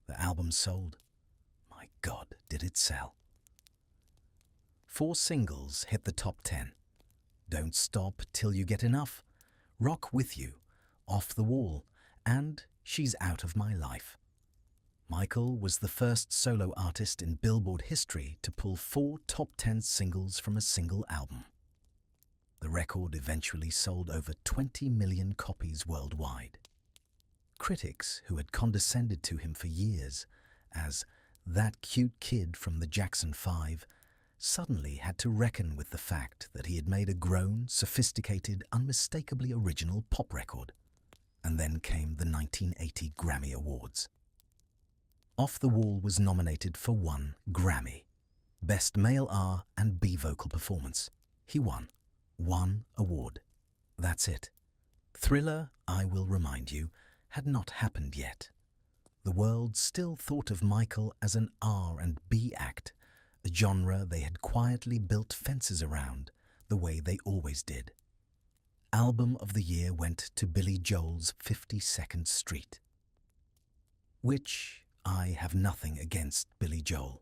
The album sold. My God, did it sell. 4 singles hit the top 10. Don't Stop Till You Get Enough, Rock With You, Off the Wall, and She's Out of My Life. Michael was the first solo artist in Billboard history to pull 4 top 10 singles from a single album. The record eventually sold over 20 million copies worldwide. Critics who had condescended to him for years as that cute kid from the Jackson 5 suddenly had to reckon with the fact that he had made a grown, sophisticated, unmistakably original pop record. And then came the 1980 Grammy Awards. Off the Wall was nominated for 1 Grammy, Best Male R and B Vocal Performance. He won 1 award. That's it. Thriller, I Will Remind You, had not happened yet. The world still thought of Michael as an R&B act, a genre they had quietly built fences around, the way they always did. Album of the Year went to Billy Joel's 52nd Street. Which, I have nothing against Billy Joel,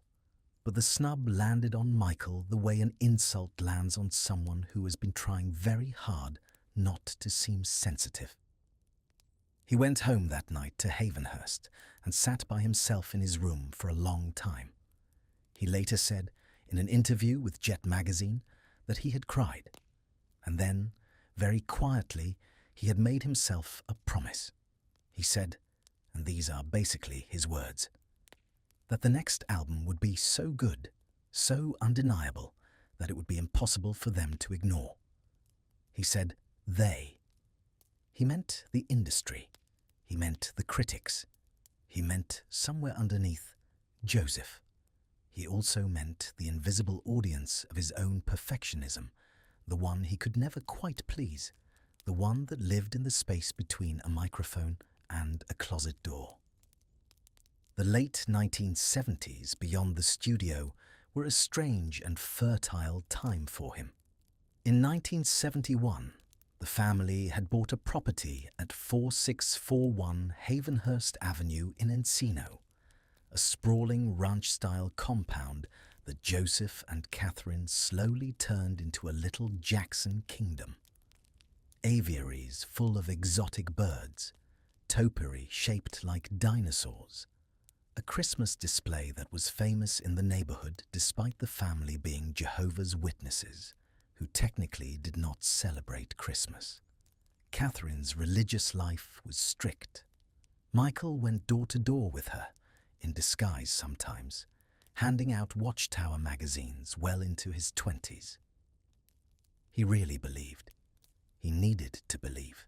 but the snub landed on Michael the way an insult lands on someone who has been trying very hard not to seem sensitive. He went home that night to Havenhurst and sat by himself in his room for a long time. He later said in an interview with Jet magazine that he had cried, and then, very quietly, he had made himself a promise. He said, and these are basically his words, that the next album would be so good, so undeniable, that it would be impossible for them to ignore. He said, they. He meant the industry. He meant the critics. He meant, somewhere underneath, Joseph. He also meant the invisible audience of his own perfectionism, the one he could never quite please, the one that lived in the space between a microphone and a closet door. The late 1970s beyond the studio were a strange and fertile time for him. In 1971, the family had bought a property at 4641 Havenhurst Avenue in Encino, a sprawling ranch-style compound that Joseph and Catherine slowly turned into a little Jackson kingdom. Aviaries full of exotic birds, topiary shaped like dinosaurs, a Christmas display that was famous in the neighborhood despite the family being Jehovah's Witnesses, who technically did not celebrate Christmas. Catherine's religious life was strict. Michael went door to door with her, in disguise sometimes, handing out Watchtower magazines well into his 20s. He really believed. He needed to believe.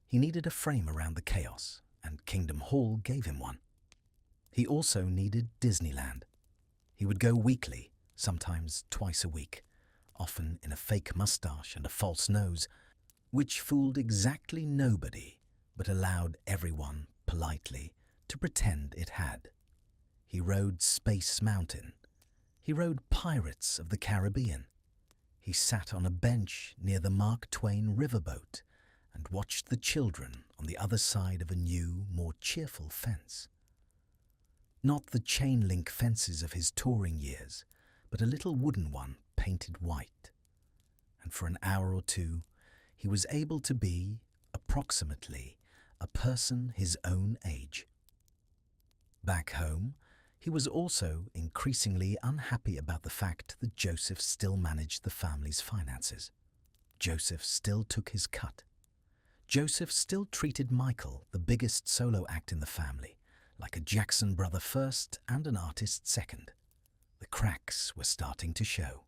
He needed a frame around the chaos, and Kingdom Hall gave him one. He also needed Disneyland. He would go weekly, sometimes twice a week, often in a fake mustache and a false nose, which fooled exactly nobody but allowed everyone, politely, to pretend it had. He rode Space Mountain. He rode Pirates of the Caribbean. He sat on a bench near the Mark Twain riverboat and watched the children on the other side of a new, more cheerful fence. Not the chain-link fences of his touring years, but a little wooden one painted white. And for an hour or two, he was able to be, approximately, a person his own age. Back home, he was also increasingly unhappy about the fact that Joseph still managed the family's finances. Joseph still took his cut. Joseph still treated Michael, the biggest solo act in the family, like a Jackson brother first and an artist second. The cracks were starting to show.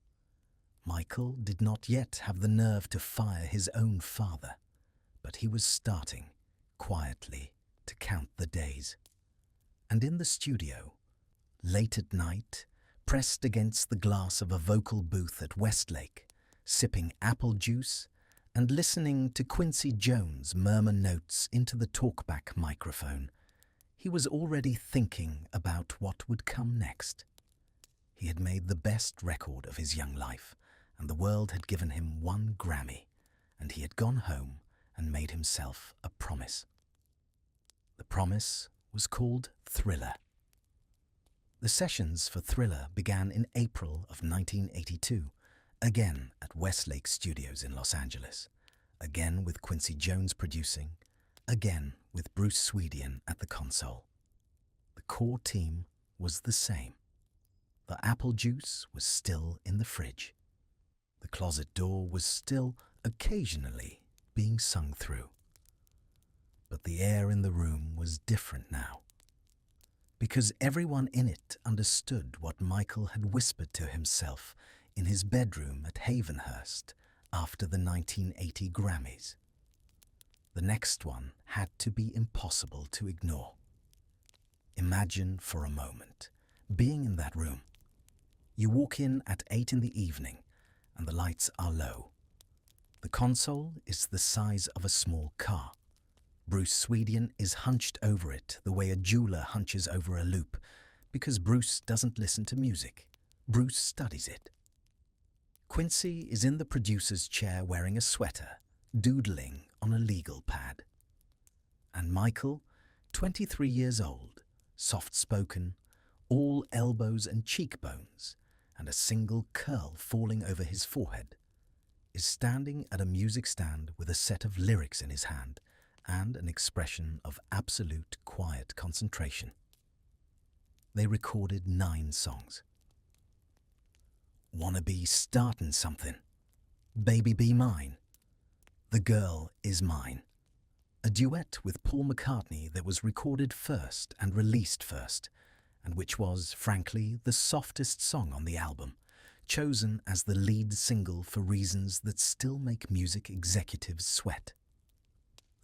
Michael did not yet have the nerve to fire his own father, but he was starting, quietly, to count the days. And in the studio, late at night, pressed against the glass of a vocal booth at Westlake, sipping apple juice and listening to Quincy Jones murmur notes into the talkback microphone, he was already thinking about what would come next. He had made the best record of his young life, and the world had given him 1 Grammy, and he had gone home and made himself a promise. The promise was called Thriller. The sessions for Thriller began in April of 1982, again at Westlake Studios in Los Angeles, again with Quincy Jones producing, again with Bruce Swedian at the console. The core team was the same. The apple juice was still in the fridge. The closet door was still occasionally being sung through. But the air in the room was different now, because everyone in it understood what Michael had whispered to himself in his bedroom at Havenhurst after the 1980 Grammys. The next one had to be impossible to ignore. Imagine for a moment being in that room. You walk in at 8 in the evening and the lights are low. The console is the size of a small car. Bruce Swedian is hunched over it the way a jeweler hunches over a loop, because Bruce doesn't listen to music. Bruce studies it. Quincy is in the producer's chair wearing a sweater, doodling on a legal pad. And Michael, 23 years old, soft-spoken, all elbows and cheekbones, and a single curl falling over his forehead, is standing at a music stand with a set of lyrics in his hand and an expression of absolute quiet concentration. They recorded 9 songs. Wanna Be Startin' Something, Baby Be Mine, The Girl Is Mine, a duet with Paul McCartney that was recorded first and released first, and which was, frankly, the softest song on the album, chosen as the lead single for reasons that still make music executives sweat.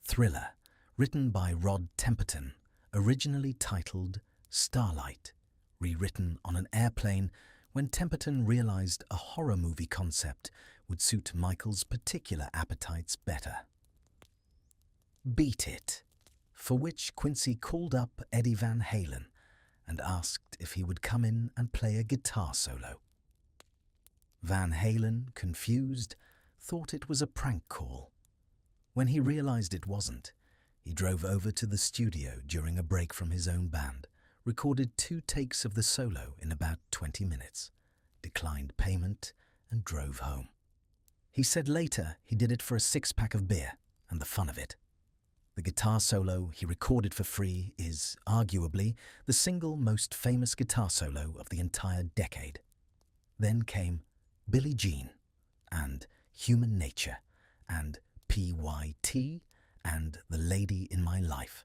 Thriller, written by Rod Temperton, originally titled Starlight, rewritten on an airplane when Temperton realized a horror movie concept would suit Michael's particular appetites better. Beat It, for which Quincy called up Eddie Van Halen and asked if he would come in and play a guitar solo. Van Halen, confused, thought it was a prank call. When he realized it wasn't, he drove over to the studio during a break from his own band, recorded 2 takes of the solo in about 20 minutes, declined payment, and drove home. He said later he did it for a 6-pack of beer and the fun of it. The guitar solo he recorded for free is, arguably, the single most famous guitar solo of the entire decade. Then came Billie Jean, and Human Nature, and P.Y.T., and The Lady in My Life.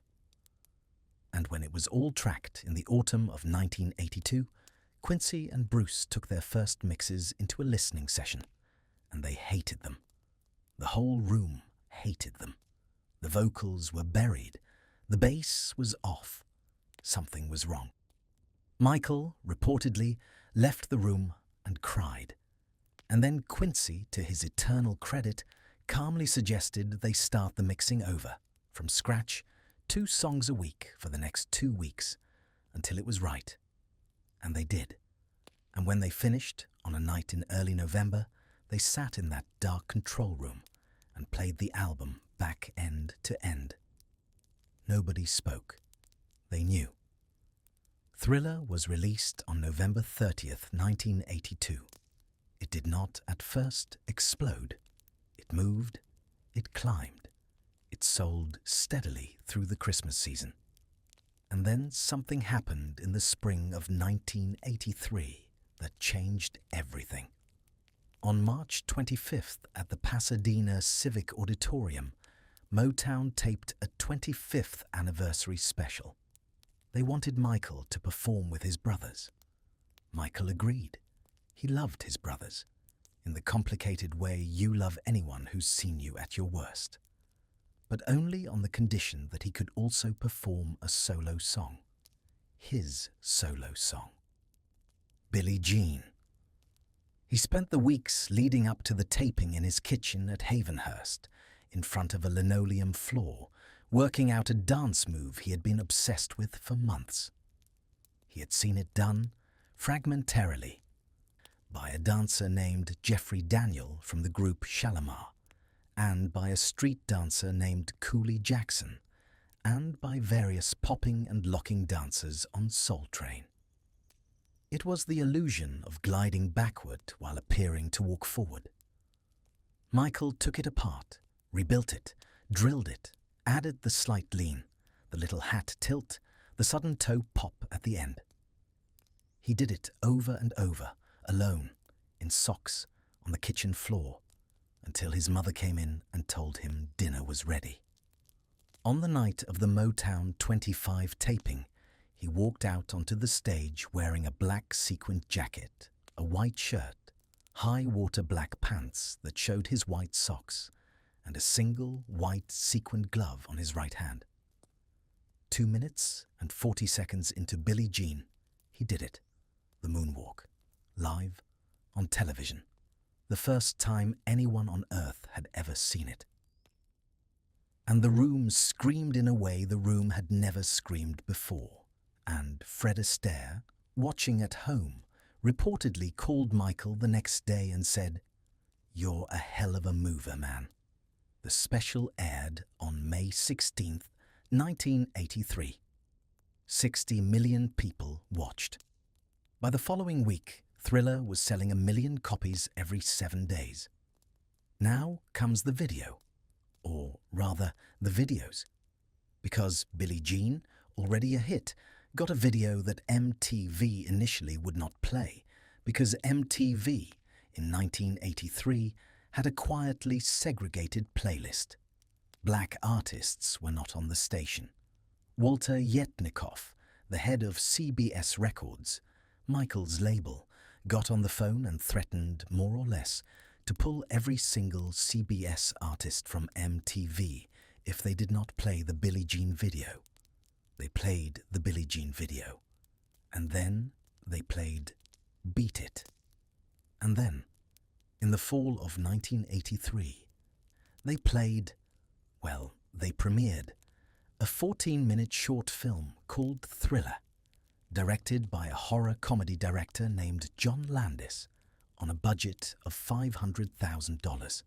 And when it was all tracked in the autumn of 1982, Quincy and Bruce took their first mixes into a listening session, and they hated them. The whole room hated them. The vocals were buried. The bass was off. Something was wrong. Michael, reportedly, left the room and cried. And then Quincy, to his eternal credit, calmly suggested they start the mixing over, from scratch, 2 songs a week for the next 2 weeks, until it was right. And they did. And when they finished, on a night in early November, they sat in that dark control room and played the album back end to end. Nobody spoke. They knew. Thriller was released on November 30th, 1982. It did not at first explode. It moved, it climbed, it sold steadily through the Christmas season. And then something happened in the spring of 1983 that changed everything. On March 25th at the Pasadena Civic Auditorium, Motown taped a 25th anniversary special. They wanted Michael to perform with his brothers. Michael agreed. He loved his brothers, in the complicated way you love anyone who's seen you at your worst, but only on the condition that he could also perform a solo song, his solo song. Billie Jean. He spent the weeks leading up to the taping in his kitchen at Havenhurst, in front of a linoleum floor, working out a dance move he had been obsessed with for months. He had seen it done, fragmentarily, by a dancer named Jeffrey Daniel from the group Shalimar, and by a street dancer named Cooley Jackson, and by various popping and locking dancers on Soul Train. It was the illusion of gliding backward while appearing to walk forward. Michael took it apart rebuilt it, drilled it, added the slight lean, the little hat tilt, the sudden toe pop at the end. He did it over and over, alone, in socks, on the kitchen floor, until his mother came in and told him dinner was ready. On the night of the Motown 25 taping, he walked out onto the stage wearing a black sequined jacket, a white shirt, high-water black pants that showed his white socks, and a single white sequined glove on his right hand. 2 minutes and 40 seconds into Billie Jean, he did it. The moonwalk, live, on television. The first time anyone on Earth had ever seen it. And the room screamed in a way the room had never screamed before. And Fred Astaire, watching at home, reportedly called Michael the next day and said, "You're a hell of a mover, man." The special aired on May 16th, 1983. 60 million people watched. By the following week, Thriller was selling 1 million copies every 7 days. Now comes the video, or rather, the videos. Because Billie Jean, already a hit, got a video that MTV initially would not play, because MTV, in 1983, had a quietly segregated playlist. Black artists were not on the station. Walter Yetnikoff, the head of CBS Records, Michael's label, got on the phone and threatened, more or less, to pull every single CBS artist from MTV if they did not play the Billie Jean video. They played the Billie Jean video. And then they played Beat It. And then, in the fall of 1983, they premiered a 14-minute short film called Thriller, directed by a horror comedy director named John Landis on a budget of $500,000,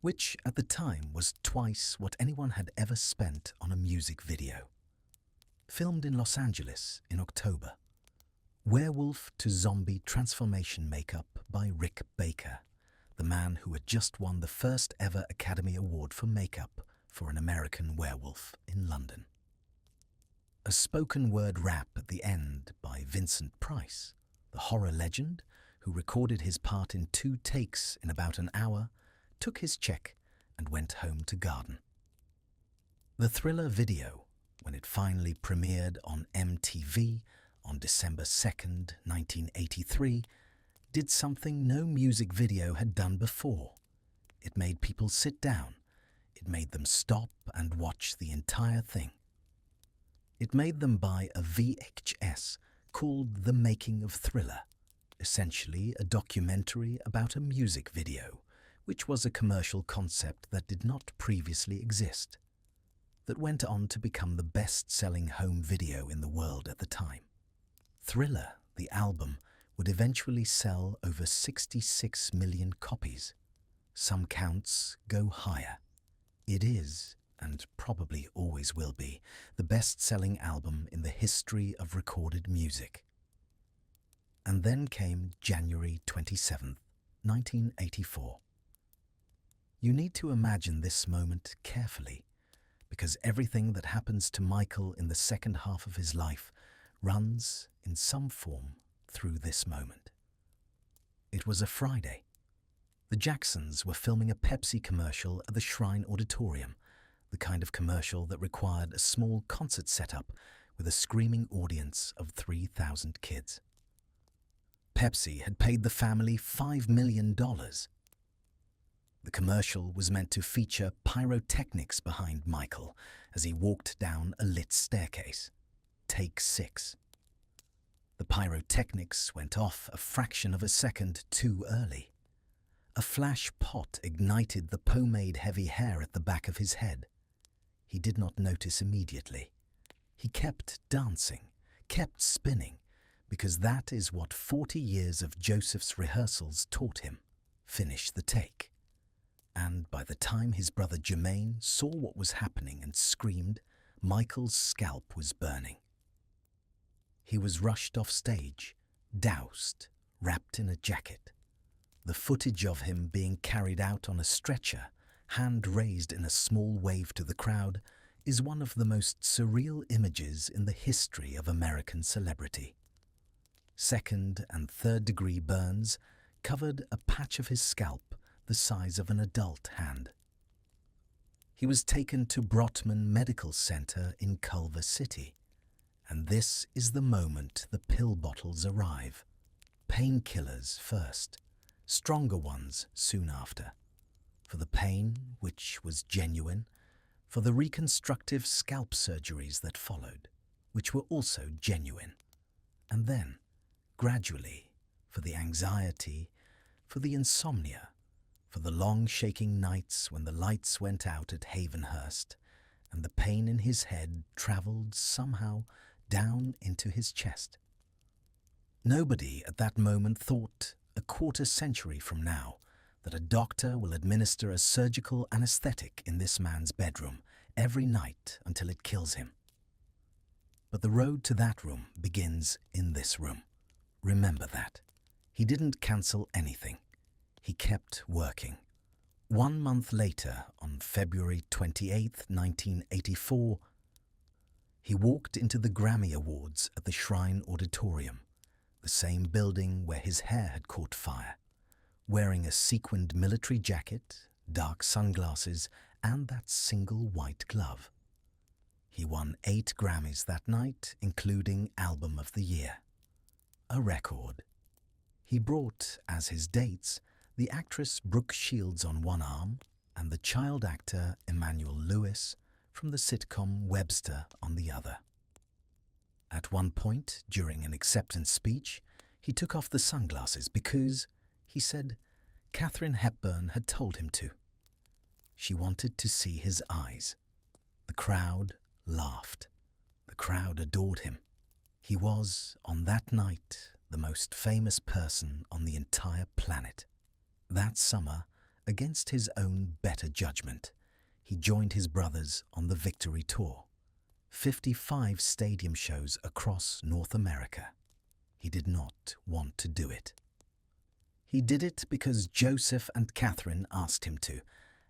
which at the time was twice what anyone had ever spent on a music video. Filmed in Los Angeles in October. Werewolf to zombie transformation makeup by Rick Baker, the man who had just won the first ever Academy Award for makeup for An American Werewolf in London. A spoken word rap at the end by Vincent Price, the horror legend who recorded his part in 2 takes in about an hour, took his check and went home to garden. The Thriller video, when it finally premiered on MTV on December 2nd, 1983, did something no music video had done before. It made people sit down. It made them stop and watch the entire thing. It made them buy a VHS called The Making of Thriller, essentially a documentary about a music video, which was a commercial concept that did not previously exist, that went on to become the best-selling home video in the world at the time. Thriller, the album, would eventually sell over 66 million copies. Some counts go higher. It is, and probably always will be, the best-selling album in the history of recorded music. And then came January 27th, 1984. You need to imagine this moment carefully, because everything that happens to Michael in the second half of his life runs, in some form, through this moment. It was a Friday. The Jacksons were filming a Pepsi commercial at the Shrine Auditorium, the kind of commercial that required a small concert setup with a screaming audience of 3,000 kids. Pepsi had paid the family $5 million. The commercial was meant to feature pyrotechnics behind Michael as he walked down a lit staircase. Take 6. The pyrotechnics went off a fraction of a second too early. A flash pot ignited the pomade-heavy hair at the back of his head. He did not notice immediately. He kept dancing, kept spinning, because that is what 40 years of Joseph's rehearsals taught him. Finish the take. And by the time his brother Jermaine saw what was happening and screamed, Michael's scalp was burning. He was rushed off stage, doused, wrapped in a jacket. The footage of him being carried out on a stretcher hand raised in a small wave to the crowd, is one of the most surreal images in the history of American celebrity. Second and third-degree burns covered a patch of his scalp the size of an adult hand. He was taken to Brotman Medical Center in Culver City, and this is the moment the pill bottles arrive. Painkillers first, stronger ones soon after. For the pain, which was genuine, for the reconstructive scalp surgeries that followed, which were also genuine, and then, gradually, for the anxiety, for the insomnia, for the long shaking nights when the lights went out at Havenhurst, and the pain in his head travelled somehow down into his chest. Nobody at that moment thought, a quarter century from now, that a doctor will administer a surgical anesthetic in this man's bedroom every night until it kills him. But the road to that room begins in this room. Remember that. He didn't cancel anything. He kept working. 1 month later, on February 28, 1984, he walked into the Grammy Awards at the Shrine Auditorium, the same building where his hair had caught fire, wearing a sequined military jacket, dark sunglasses, and that single white glove. He won 8 Grammys that night, including Album of the Year. A record. He brought, as his dates, the actress Brooke Shields on one arm and the child actor Emmanuel Lewis from the sitcom Webster on the other. At one point, during an acceptance speech, he took off the sunglasses because, he said, Katharine Hepburn had told him to. She wanted to see his eyes. The crowd laughed. The crowd adored him. He was, on that night, the most famous person on the entire planet. That summer, against his own better judgment, he joined his brothers on the Victory Tour. 55 stadium shows across North America. He did not want to do it. He did it because Joseph and Catherine asked him to,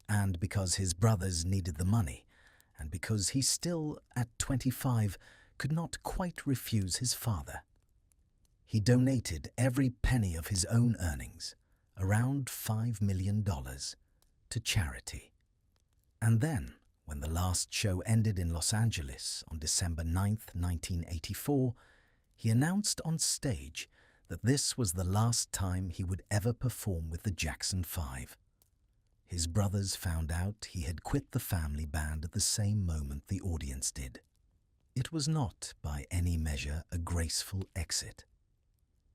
and because his brothers needed the money, and because he still, at 25, could not quite refuse his father. He donated every penny of his own earnings, around $5 million, to charity. And then, when the last show ended in Los Angeles on December 9th, 1984, he announced on stage that this was the last time he would ever perform with the Jackson 5. His brothers found out he had quit the family band at the same moment the audience did. It was not, by any measure, a graceful exit.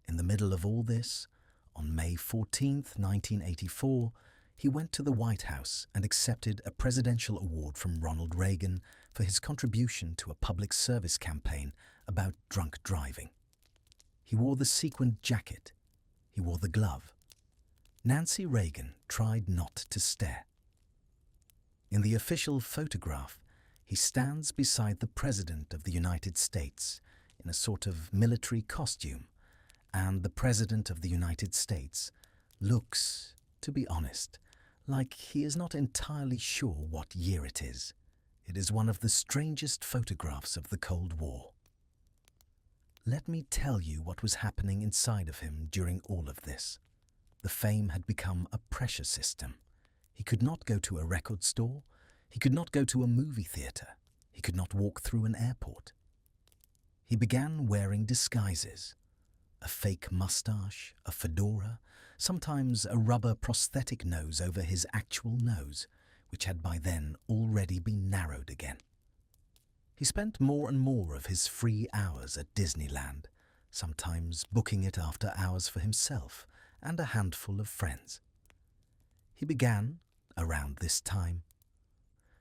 In the middle of all this, on May 14th, 1984, he went to the White House and accepted a presidential award from Ronald Reagan for his contribution to a public service campaign about drunk driving. He wore the sequined jacket. He wore the glove. Nancy Reagan tried not to stare. In the official photograph, he stands beside the President of the United States in a sort of military costume, and the President of the United States looks, to be honest, like he is not entirely sure what year it is. It is one of the strangest photographs of the Cold War. Let me tell you what was happening inside of him during all of this. The fame had become a pressure system. He could not go to a record store. He could not go to a movie theater. He could not walk through an airport. He began wearing disguises. A fake mustache, a fedora, sometimes a rubber prosthetic nose over his actual nose, which had by then already been narrowed again. He spent more and more of his free hours at Disneyland, sometimes booking it after hours for himself and a handful of friends. He began, around this time,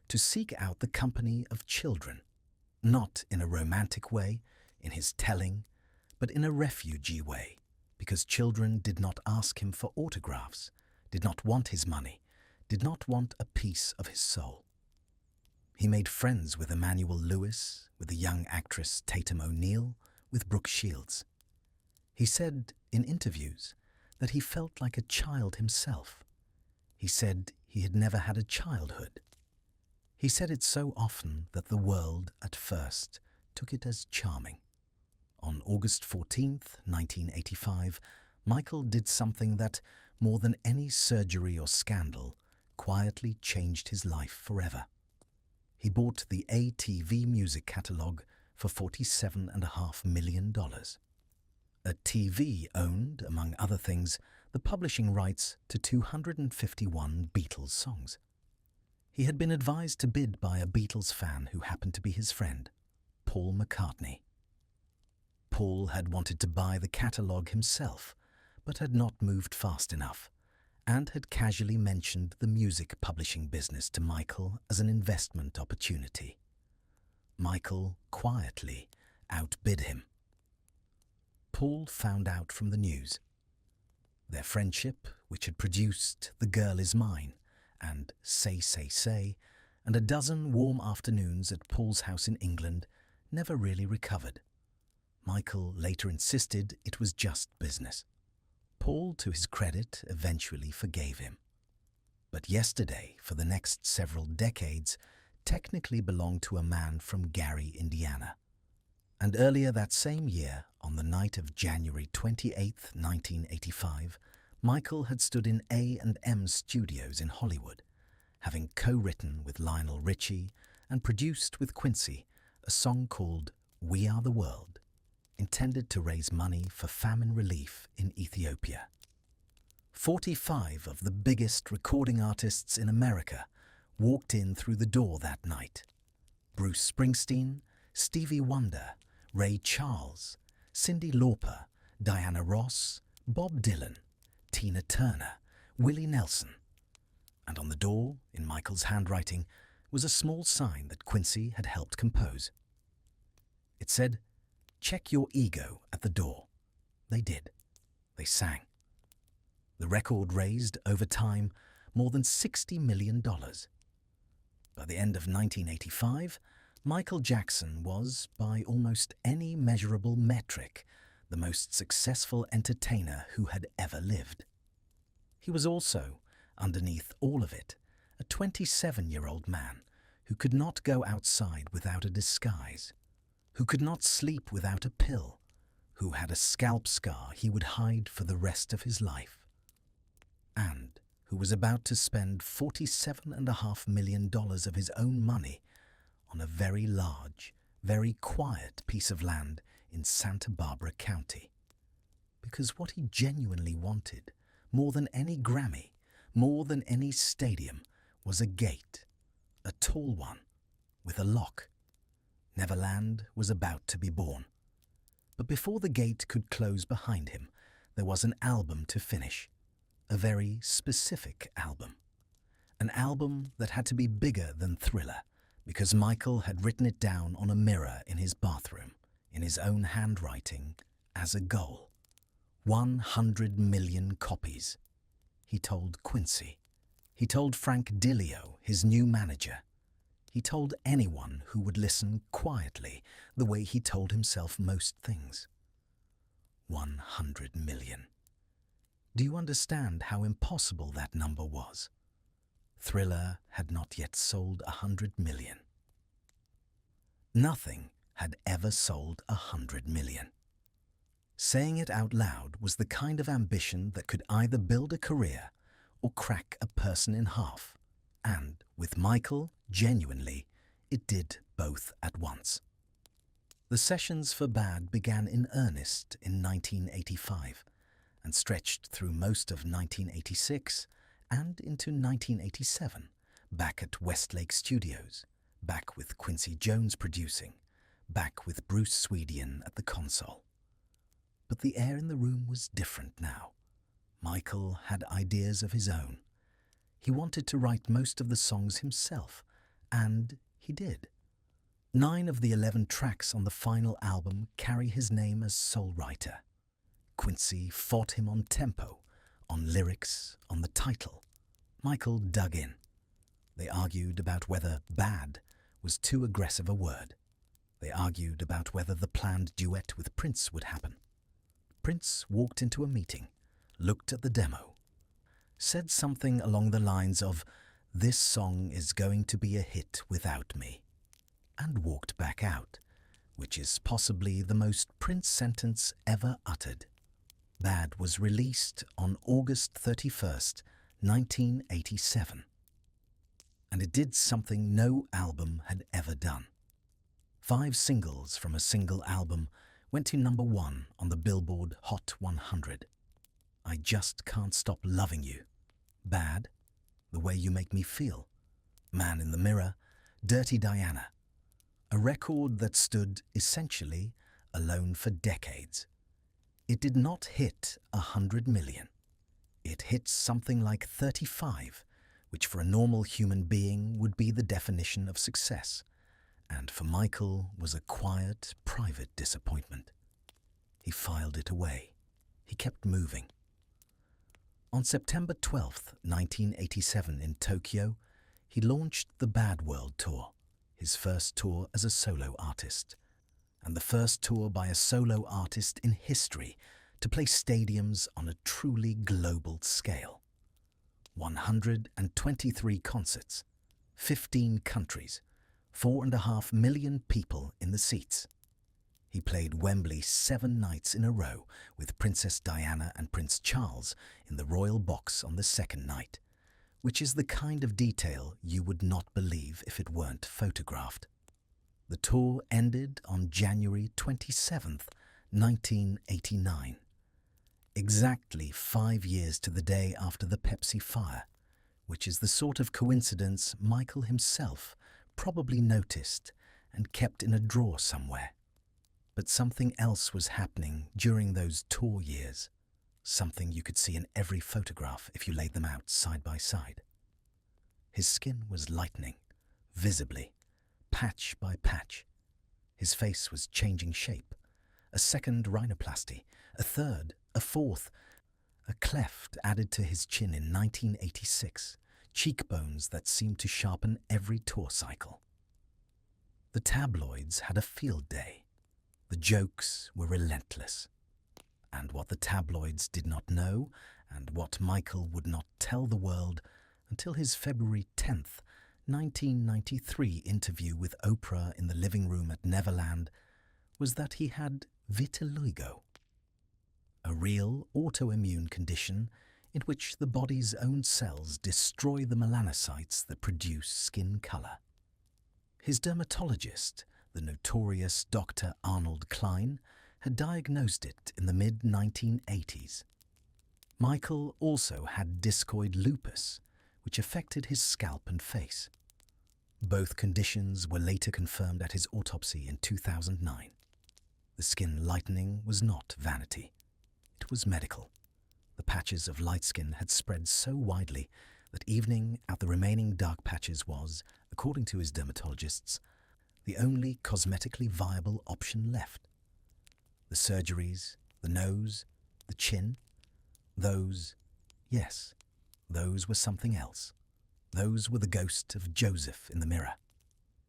to seek out the company of children, not in a romantic way, in his telling, but in a refugee way, because children did not ask him for autographs, did not want his money, did not want a piece of his soul. He made friends with Emmanuel Lewis, with the young actress Tatum O'Neal, with Brooke Shields. He said in interviews that he felt like a child himself. He said he had never had a childhood. He said it so often that the world, at first, took it as charming. On August 14th, 1985, Michael did something that, more than any surgery or scandal, quietly changed his life forever. He bought the ATV music catalogue for $47.5 million. A TV owned, among other things, the publishing rights to 251 Beatles songs. He had been advised to bid by a Beatles fan who happened to be his friend, Paul McCartney. Paul had wanted to buy the catalogue himself, but had not moved fast enough, and had casually mentioned the music publishing business to Michael as an investment opportunity. Michael quietly outbid him. Paul found out from the news. Their friendship, which had produced The Girl Is Mine and Say, Say, Say, and a dozen warm afternoons at Paul's house in England, never really recovered. Michael later insisted it was just business. Paul, to his credit, eventually forgave him. But yesterday, for the next several decades, technically belonged to a man from Gary, Indiana. And earlier that same year, on the night of January 28, 1985, Michael had stood in A&M Studios in Hollywood, having co-written with Lionel Richie and produced with Quincy a song called We Are the World, intended to raise money for famine relief in Ethiopia. 45 of the biggest recording artists in America walked in through the door that night. Bruce Springsteen, Stevie Wonder, Ray Charles, Cyndi Lauper, Diana Ross, Bob Dylan, Tina Turner, Willie Nelson. And on the door, in Michael's handwriting, was a small sign that Quincy had helped compose. It said, "Check your ego at the door." They did. They sang. The record raised, over time, more than $60 million. By the end of 1985, Michael Jackson was, by almost any measurable metric, the most successful entertainer who had ever lived. He was also, underneath all of it, a 27-year-old man who could not go outside without a disguise, who could not sleep without a pill, who had a scalp scar he would hide for the rest of his life, and who was about to spend $47.5 million of his own money on a very large, very quiet piece of land in Santa Barbara County. Because what he genuinely wanted, more than any Grammy, more than any stadium, was a gate, a tall one, with a lock. Neverland was about to be born. But before the gate could close behind him, there was an album to finish, a very specific album. An album that had to be bigger than Thriller, because Michael had written it down on a mirror in his bathroom, in his own handwriting, as a goal. 100 million copies. He told Quincy. He told Frank Dillio, his new manager. He told anyone who would listen quietly, the way he told himself most things. 100 million. Do you understand how impossible that number was? Thriller had not yet sold 100 million. Nothing had ever sold 100 million. Saying it out loud was the kind of ambition that could either build a career or crack a person in half. And, with Michael, genuinely, it did both at once. The sessions for Bad began in earnest in 1985 and stretched through most of 1986 and into 1987, back at Westlake Studios, back with Quincy Jones producing, back with Bruce Swedian at the console. But the air in the room was different now. Michael had ideas of his own. He wanted to write most of the songs himself, and he did. 9 of the 11 tracks on the final album carry his name as sole writer. Quincy fought him on tempo, on lyrics, on the title. Michael dug in. They argued about whether bad was too aggressive a word. They argued about whether the planned duet with Prince would happen. Prince walked into a meeting, looked at the demo. said something along the lines of, "This song is going to be a hit without me," and walked back out, which is possibly the most Prince sentence ever uttered. Bad was released on August 31st, 1987. And it did something no album had ever done. 5 singles from a single album went to #1 on the Billboard Hot 100. I Just Can't Stop Loving You, Bad, The Way You Make Me Feel, Man in the Mirror, Dirty Diana, a record that stood essentially alone for decades. It did not hit 100 million. It hit something like 35, which for a normal human being would be the definition of success, and for Michael was a quiet, private disappointment. He filed it away. He kept moving. On September 12, 1987 in Tokyo, he launched the Bad World Tour, his first tour as a solo artist, and the first tour by a solo artist in history to play stadiums on a truly global scale. 123 concerts, 15 countries, 4.5 million people in the seats. He played Wembley 7 nights in a row with Princess Diana and Prince Charles in the royal box on the second night, which is the kind of detail you would not believe if it weren't photographed. The tour ended on January 27th, 1989, exactly 5 years to the day after the Pepsi fire, which is the sort of coincidence Michael himself probably noticed and kept in a drawer somewhere. But something else was happening during those tour years, something you could see in every photograph if you laid them out side by side. His skin was lightening, visibly, patch by patch. His face was changing shape. A second rhinoplasty, a third, a fourth, a cleft added to his chin in 1986, cheekbones that seemed to sharpen every tour cycle. The tabloids had a field day. The jokes were relentless. And what the tabloids did not know, and what Michael would not tell the world until his February 10th, 1993 interview with Oprah in the living room at Neverland, was that he had vitiligo, a real autoimmune condition in which the body's own cells destroy the melanocytes that produce skin color. His dermatologist, the notorious Dr. Arnold Klein, had diagnosed it in the mid-1980s. Michael also had discoid lupus, which affected his scalp and face. Both conditions were later confirmed at his autopsy in 2009. The skin lightening was not vanity. It was medical. The patches of light skin had spread so widely that evening out the remaining dark patches was, according to his dermatologists, the only cosmetically viable option left. The surgeries, the nose, the chin, those, yes, those were something else. Those were the ghost of Joseph in the mirror.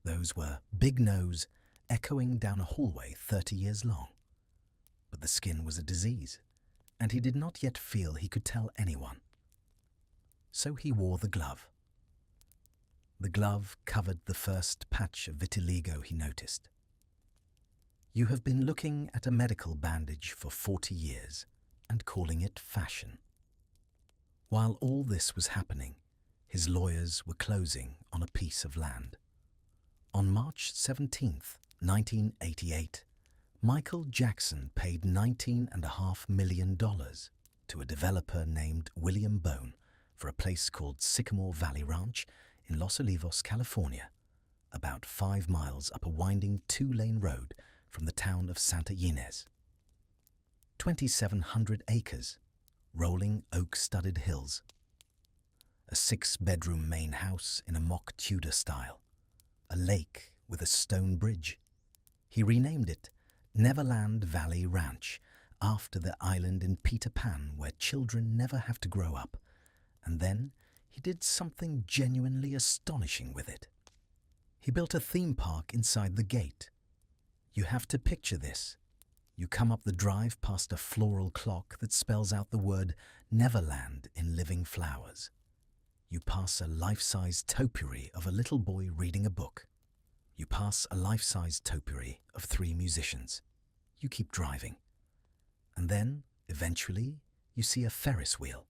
Those were big nose echoing down a hallway 30 years long. But the skin was a disease, and he did not yet feel he could tell anyone. So he wore the glove. The glove covered the first patch of vitiligo he noticed. You have been looking at a medical bandage for 40 years and calling it fashion. While all this was happening, his lawyers were closing on a piece of land. On March 17th, 1988, Michael Jackson paid $19.5 million to a developer named William Bone for a place called Sycamore Valley Ranch in Los Olivos, California, about 5 miles up a winding 2-lane road from the town of Santa Ynez. 2,700 acres, rolling oak-studded hills. A 6-bedroom main house in a mock Tudor style. A lake with a stone bridge. He renamed it Neverland Valley Ranch, after the island in Peter Pan where children never have to grow up. And then he did something genuinely astonishing with it. He built a theme park inside the gate. You have to picture this. You come up the drive past a floral clock that spells out the word Neverland in living flowers. You pass a life-size topiary of a little boy reading a book. You pass a life-size topiary of 3 musicians. You keep driving. And then, eventually, you see a Ferris wheel.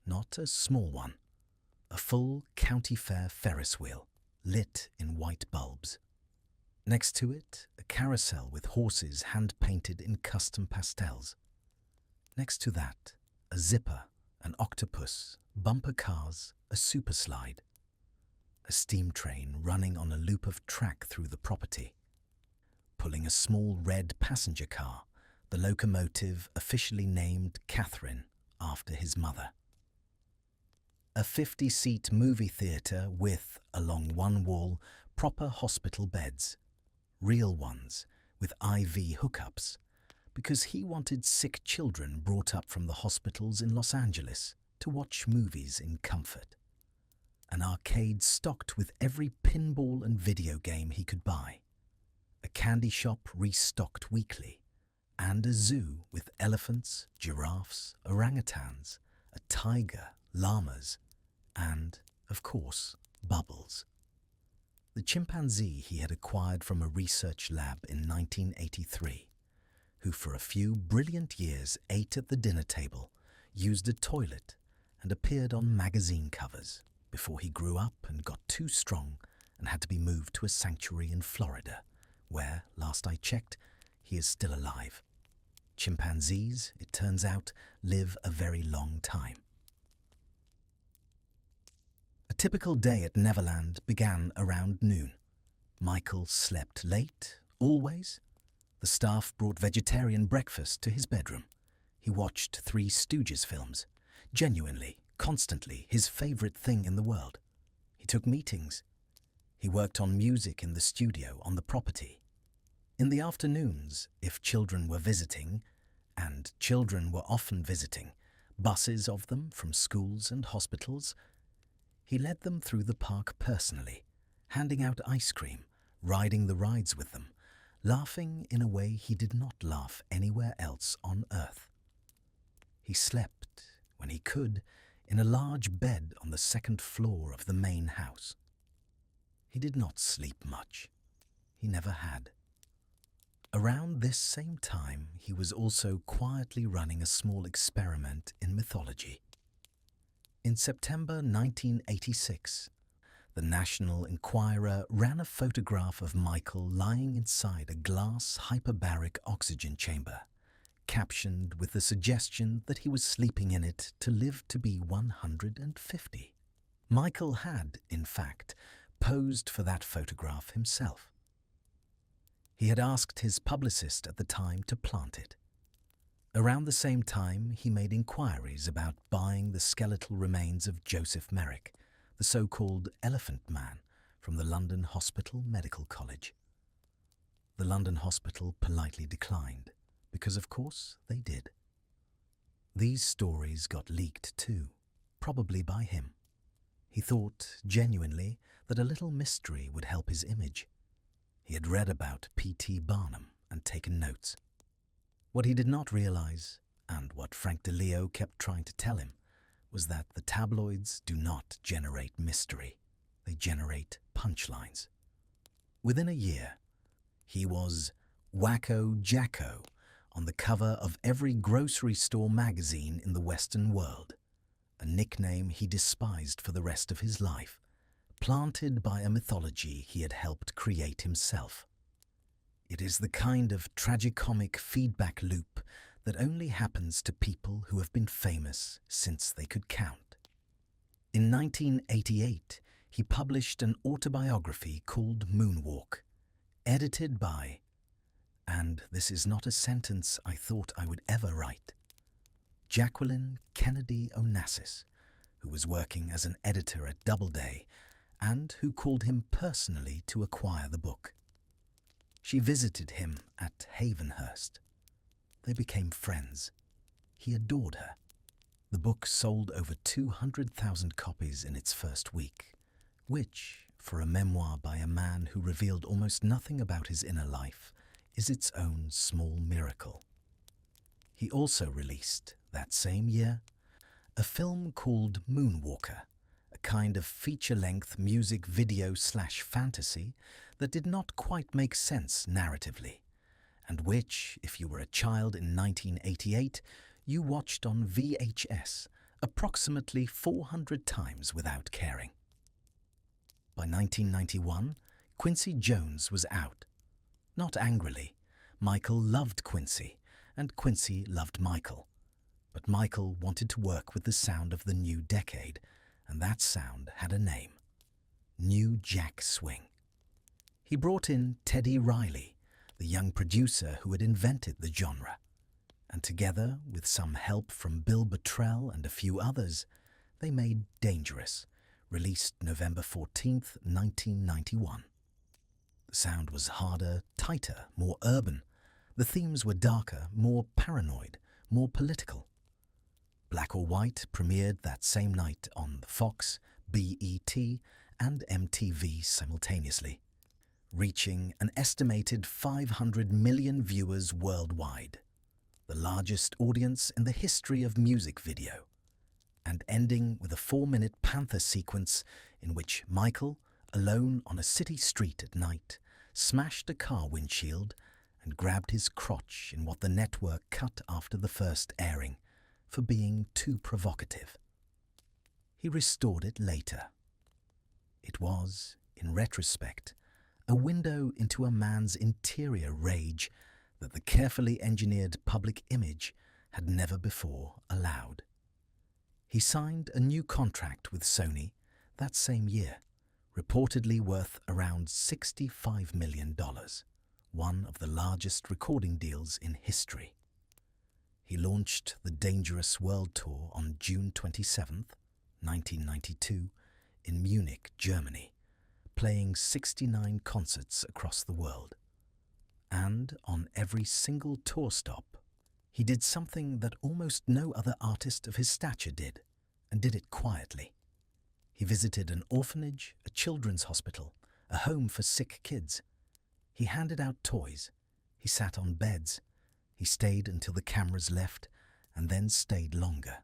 Not a small one. A full county fair Ferris wheel, lit in white bulbs. Next to it, a carousel with horses hand-painted in custom pastels. Next to that, a zipper, an octopus, bumper cars, a super slide. A steam train running on a loop of track through the property. Pulling a small red passenger car, the locomotive officially named Catherine after his mother. A 50-seat movie theatre with, along one wall, proper hospital beds. Real ones, with IV hookups, because he wanted sick children brought up from the hospitals in Los Angeles to watch movies in comfort. An arcade stocked with every pinball and video game he could buy. A candy shop restocked weekly, and a zoo with elephants, giraffes, orangutans, a tiger, llamas, and, of course, Bubbles. The chimpanzee he had acquired from a research lab in 1983, who for a few brilliant years ate at the dinner table, used a toilet, and appeared on magazine covers before he grew up and got too strong and had to be moved to a sanctuary in Florida, where, last I checked, he is still alive. Chimpanzees, it turns out, live a very long time. A typical day at Neverland began around noon. Michael slept late, always. The staff brought vegetarian breakfast to his bedroom. He watched 3 Stooges films. Genuinely, constantly, his favorite thing in the world. He took meetings. He worked on music in the studio on the property. In the afternoons, if children were visiting, and children were often visiting, buses of them from schools and hospitals, he led them through the park personally, handing out ice cream, riding the rides with them, laughing in a way he did not laugh anywhere else on Earth. He slept, when he could, in a large bed on the 2nd floor of the main house. He did not sleep much. He never had. Around this same time, he was also quietly running a small experiment in mythology. In September 1986, the National Enquirer ran a photograph of Michael lying inside a glass hyperbaric oxygen chamber, captioned with the suggestion that he was sleeping in it to live to be 150. Michael had, in fact, posed for that photograph himself. He had asked his publicist at the time to plant it. Around the same time, he made inquiries about buying the skeletal remains of Joseph Merrick, the so-called Elephant Man, from the London Hospital Medical College. The London Hospital politely declined, because of course they did. These stories got leaked too, probably by him. He thought, genuinely, that a little mystery would help his image. He had read about P.T. Barnum and taken notes. What he did not realize, and what Frank DeLeo kept trying to tell him, was that the tabloids do not generate mystery. They generate punchlines. Within a year, he was Wacko Jacko on the cover of every grocery store magazine in the Western world, a nickname he despised for the rest of his life, planted by a mythology he had helped create himself. It is the kind of tragicomic feedback loop that only happens to people who have been famous since they could count. In 1988, he published an autobiography called Moonwalk, edited by, and this is not a sentence I thought I would ever write, Jacqueline Kennedy Onassis, who was working as an editor at Doubleday and who called him personally to acquire the book. She visited him at Havenhurst. They became friends. He adored her. The book sold over 200,000 copies in its first week, which, for a memoir by a man who revealed almost nothing about his inner life, is its own small miracle. He also released, that same year, a film called Moonwalker, a kind of feature-length music video/fantasy that did not quite make sense narratively, and which, if you were a child in 1988, you watched on VHS approximately 400 times without caring. By 1991, Quincy Jones was out. Not angrily. Michael loved Quincy, and Quincy loved Michael. But Michael wanted to work with the sound of the new decade, and that sound had a name: New Jack Swing. He brought in Teddy Riley, the young producer who had invented the genre, and together, with some help from Bill Bottrell and a few others, they made Dangerous, released November 14th, 1991. The sound was harder, tighter, more urban. The themes were darker, more paranoid, more political. Black or White premiered that same night on Fox, BET, and MTV simultaneously, reaching an estimated 500 million viewers worldwide, the largest audience in the history of music video, and ending with a 4-minute panther sequence in which Michael, alone on a city street at night, smashed a car windshield and grabbed his crotch in what the network cut after the first airing for being too provocative. He restored it later. It was, in retrospect, a window into a man's interior rage that the carefully engineered public image had never before allowed. He signed a new contract with Sony that same year, reportedly worth around $65 million, one of the largest recording deals in history. He launched the Dangerous World Tour on June 27th, 1992, in Munich, Germany, playing 69 concerts across the world. And on every single tour stop, he did something that almost no other artist of his stature did, and did it quietly. He visited an orphanage, a children's hospital, a home for sick kids. He handed out toys. He sat on beds. He stayed until the cameras left, and then stayed longer.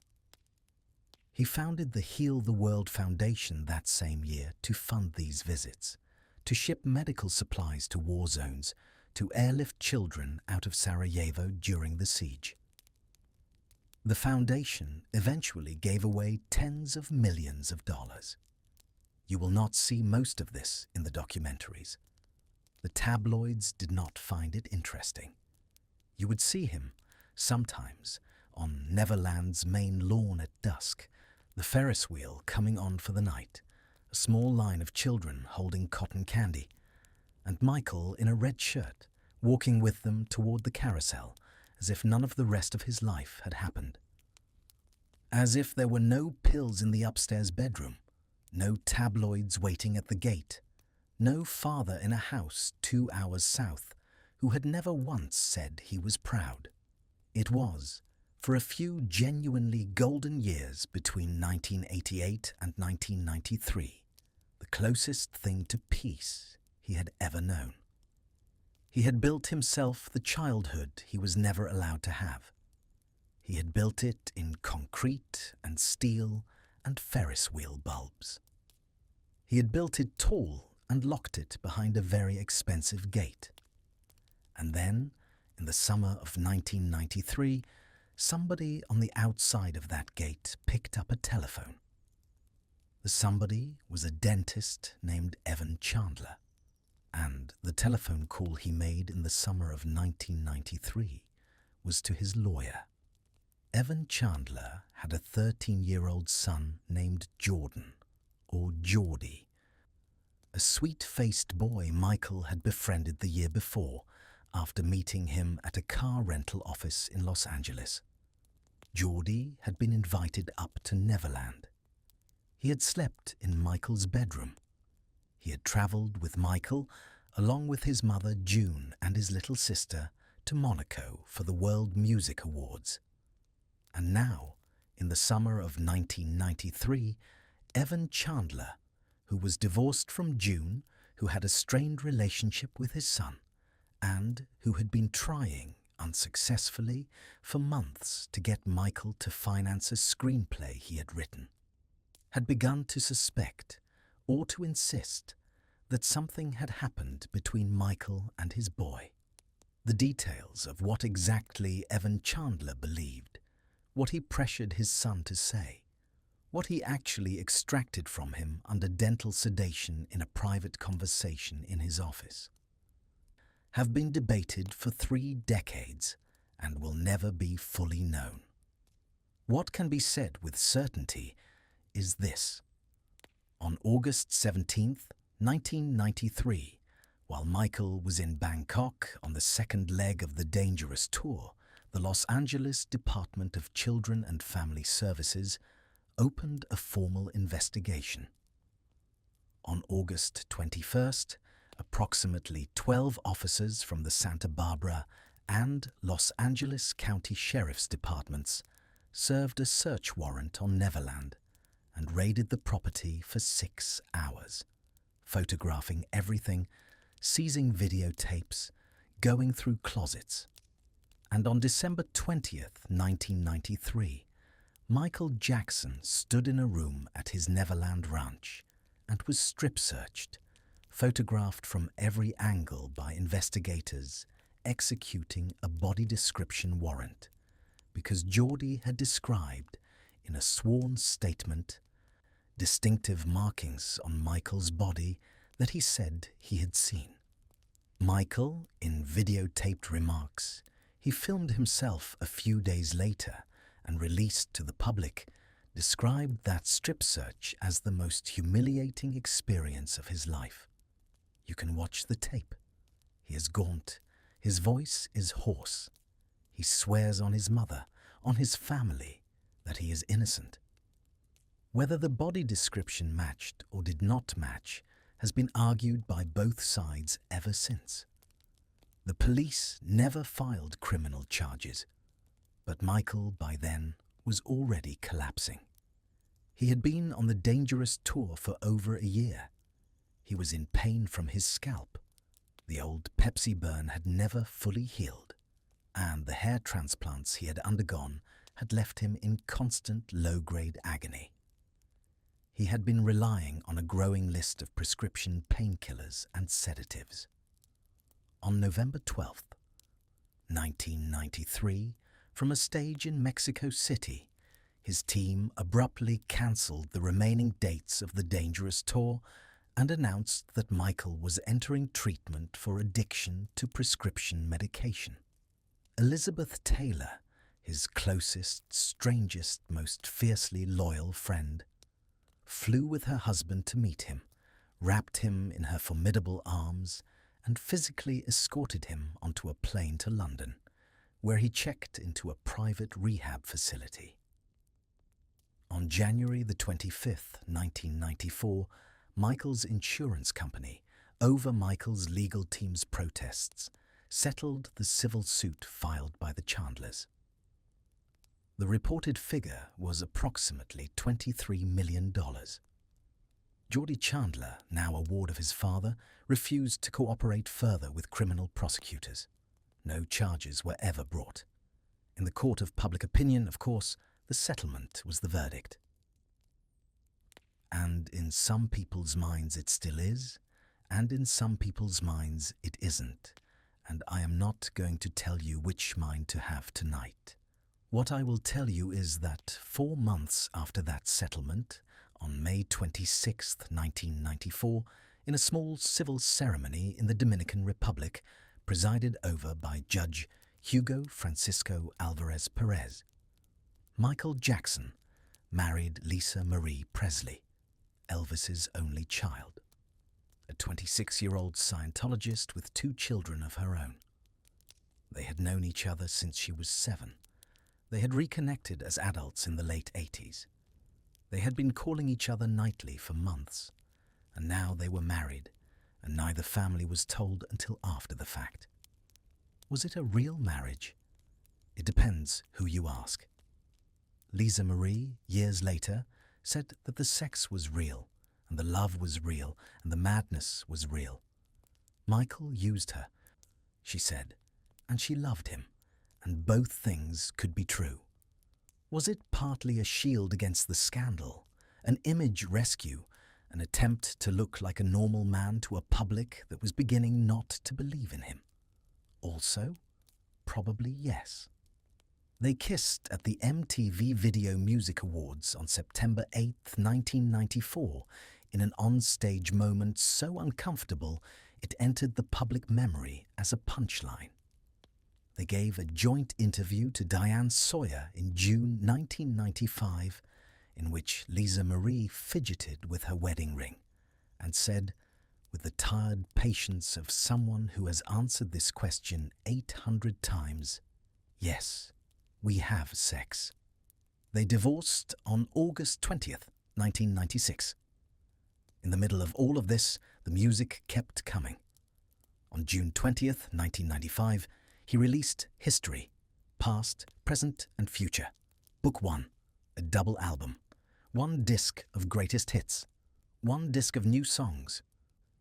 He founded the Heal the World Foundation that same year to fund these visits, to ship medical supplies to war zones, to airlift children out of Sarajevo during the siege. The foundation eventually gave away tens of millions of dollars. You will not see most of this in the documentaries. The tabloids did not find it interesting. You would see him, sometimes, on Neverland's main lawn at dusk, the Ferris wheel coming on for the night, a small line of children holding cotton candy, and Michael in a red shirt, walking with them toward the carousel, as if none of the rest of his life had happened. As if there were no pills in the upstairs bedroom, no tabloids waiting at the gate, no father in a house 2 hours south who had never once said he was proud. It was, for a few genuinely golden years between 1988 and 1993, the closest thing to peace he had ever known. He had built himself the childhood he was never allowed to have. He had built it in concrete and steel and Ferris wheel bulbs. He had built it tall and locked it behind a very expensive gate. And then, in the summer of 1993, somebody on the outside of that gate picked up a telephone. The somebody was a dentist named Evan Chandler, and the telephone call he made in the summer of 1993 was to his lawyer. Evan Chandler had a 13-year-old son named Jordan, or Geordie, a sweet-faced boy Michael had befriended the year before after meeting him at a car rental office in Los Angeles. Geordie had been invited up to Neverland. He had slept in Michael's bedroom. He had traveled with Michael, along with his mother June and his little sister, to Monaco for the World Music Awards. And now, in the summer of 1993, Evan Chandler, who was divorced from June, who had a strained relationship with his son, and who had been trying, unsuccessfully, for months to get Michael to finance a screenplay he had written, had begun to suspect, or to insist, that something had happened between Michael and his boy. The details of what exactly Evan Chandler believed, what he pressured his son to say, what he actually extracted from him under dental sedation in a private conversation in his office, have been debated for 3 decades and will never be fully known. What can be said with certainty is this. On August 17, 1993, while Michael was in Bangkok on the second leg of the dangerous tour, the Los Angeles Department of Children and Family Services opened a formal investigation. On August 21st, approximately 12 officers from the Santa Barbara and Los Angeles County Sheriff's Departments served a search warrant on Neverland and raided the property for 6 hours, photographing everything, seizing videotapes, going through closets. And on December 20th, 1993, Michael Jackson stood in a room at his Neverland Ranch and was strip-searched, photographed from every angle by investigators executing a body description warrant, because Geordie had described, in a sworn statement, distinctive markings on Michael's body that he said he had seen. Michael, in videotaped remarks, he filmed himself a few days later and released to the public, described that strip search as the most humiliating experience of his life. You can watch the tape. He is gaunt. His voice is hoarse. He swears on his mother, on his family, that he is innocent. Whether the body description matched or did not match has been argued by both sides ever since. The police never filed criminal charges, but Michael by then was already collapsing. He had been on the dangerous tour for over a year. He was in pain from his scalp. The old Pepsi burn had never fully healed, and the hair transplants he had undergone had left him in constant low-grade agony. He had been relying on a growing list of prescription painkillers and sedatives. On November 12, 1993, from a stage in Mexico City, his team abruptly cancelled the remaining dates of the dangerous tour and announced that Michael was entering treatment for addiction to prescription medication. Elizabeth Taylor, his closest, strangest, most fiercely loyal friend, flew with her husband to meet him, wrapped him in her formidable arms, and physically escorted him onto a plane to London, where he checked into a private rehab facility. On January the 25th, 1994, Michael's insurance company, over Michael's legal team's protests, settled the civil suit filed by the Chandlers. The reported figure was approximately $23 million. Geordie Chandler, now a ward of his father, refused to cooperate further with criminal prosecutors. No charges were ever brought. In the court of public opinion, of course, the settlement was the verdict. And in some people's minds it still is, and in some people's minds it isn't, and I am not going to tell you which mind to have tonight. What I will tell you is that 4 months after that settlement, on May 26, 1994, in a small civil ceremony in the Dominican Republic, presided over by Judge Hugo Francisco Alvarez Perez, Michael Jackson married Lisa Marie Presley, Elvis's only child, a 26-year-old Scientologist with 2 children of her own. They had known each other since she was 7. They had reconnected as adults in the late 80s. They had been calling each other nightly for months, and now they were married, and neither family was told until after the fact. Was it a real marriage? It depends who you ask. Lisa Marie, years later, said that the sex was real, and the love was real, and the madness was real. Michael used her. she said, and she loved him, and both things could be true. Was it partly a shield against the scandal, an image rescue, an attempt to look like a normal man to a public that was beginning not to believe in him? Also, probably yes. They kissed at the MTV Video Music Awards on September 8, 1994, in an on-stage moment so uncomfortable it entered the public memory as a punchline. They gave a joint interview to Diane Sawyer in June 1995, in which Lisa Marie fidgeted with her wedding ring and said, with the tired patience of someone who has answered this question 800 times, "Yes, we have sex." They divorced on August 20th, 1996. In the middle of all of this, the music kept coming. On June 20th, 1995, he released History, Past, Present and Future, Book 1, a double album, 1 disc of greatest hits, 1 disc of new songs,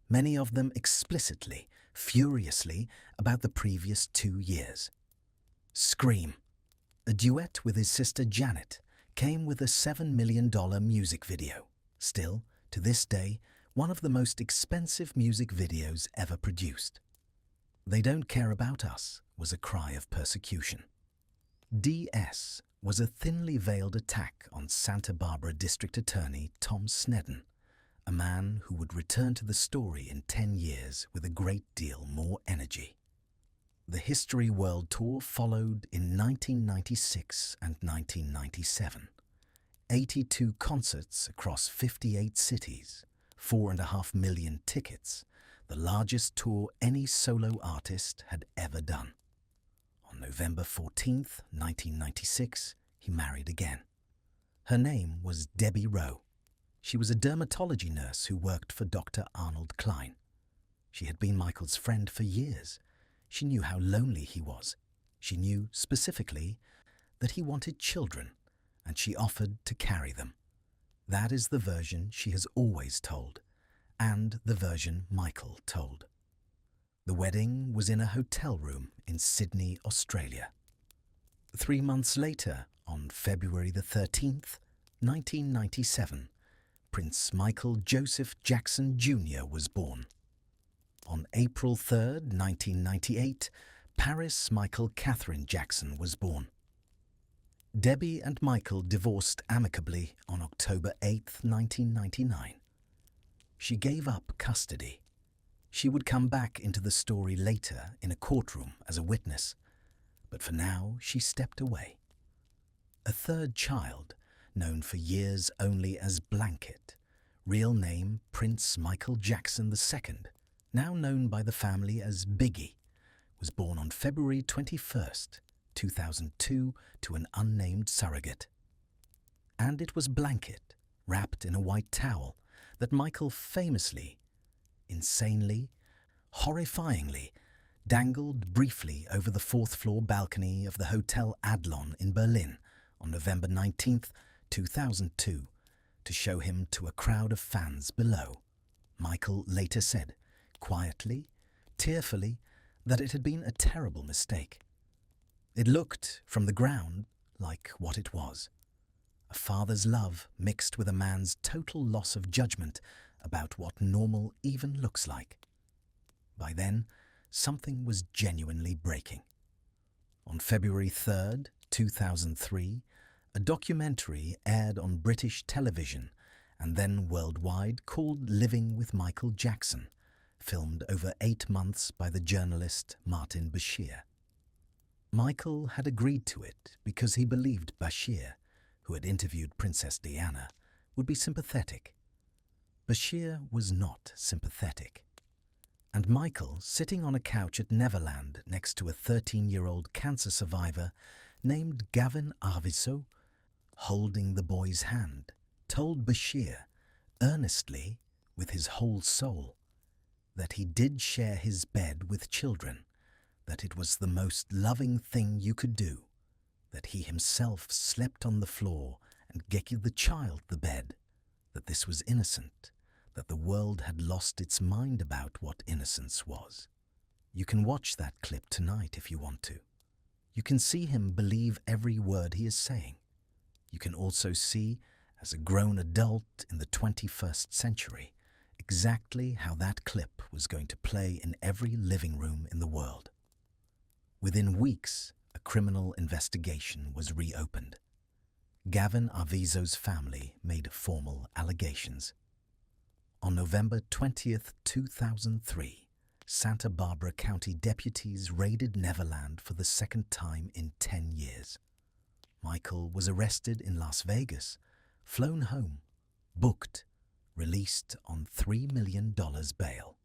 many of them explicitly, furiously about the previous 2 years. Scream, a duet with his sister Janet, came with a $7 million music video, still, to this day, one of the most expensive music videos ever produced. They Don't Care About Us was a cry of persecution. DS was a thinly veiled attack on Santa Barbara District Attorney Tom Sneddon, a man who would return to the story in 10 years with a great deal more energy. The History World Tour followed in 1996 and 1997. 82 concerts across 58 cities, 4.5 million tickets, the largest tour any solo artist had ever done. On November 14th, 1996, he married again. Her name was Debbie Rowe. She was a dermatology nurse who worked for Dr. Arnold Klein. She had been Michael's friend for years. She knew how lonely he was. She knew, specifically, that he wanted children, and she offered to carry them. That is the version she has always told, and the version Michael told. The wedding was in a hotel room in Sydney, Australia. 3 months later, on February the 13th, 1997, Prince Michael Joseph Jackson Jr. was born. On April 3rd, 1998, Paris Michael Catherine Jackson was born. Debbie and Michael divorced amicably on October 8th, 1999. She gave up custody. She would come back into the story later in a courtroom as a witness, but for now she stepped away. A third child, known for years only as Blanket, real name Prince Michael Jackson II, now known by the family as Biggie, was born on February 21st, 2002 to an unnamed surrogate. And it was Blanket, wrapped in a white towel, that Michael famously, insanely, horrifyingly, dangled briefly over the 4th-floor balcony of the Hotel Adlon in Berlin on November 19th, 2002, to show him to a crowd of fans below. Michael later said, quietly, tearfully, that it had been a terrible mistake. It looked, from the ground, like what it was. A father's love mixed with a man's total loss of judgment about what normal even looks like. By then, something was genuinely breaking. On February 3rd, 2003, a documentary aired on British television and then worldwide called Living with Michael Jackson, filmed over 8 months by the journalist Martin Bashir. Michael had agreed to it because he believed Bashir, who had interviewed Princess Diana, would be sympathetic. Bashir was not sympathetic. And Michael, sitting on a couch at Neverland next to a 13-year-old cancer survivor named Gavin Arviso, holding the boy's hand, told Bashir, earnestly, with his whole soul, that he did share his bed with children, that it was the most loving thing you could do, that he himself slept on the floor and gave the child the bed, that this was innocent, that the world had lost its mind about what innocence was. You can watch that clip tonight if you want to. You can see him believe every word he is saying. You can also see, as a grown adult in the 21st century, exactly how that clip was going to play in every living room in the world. Within weeks, a criminal investigation was reopened. Gavin Arvizo's family made formal allegations. On November 20th, 2003, Santa Barbara County deputies raided Neverland for the second time in 10 years. Michael was arrested in Las Vegas, flown home, booked, released on $3 million bail.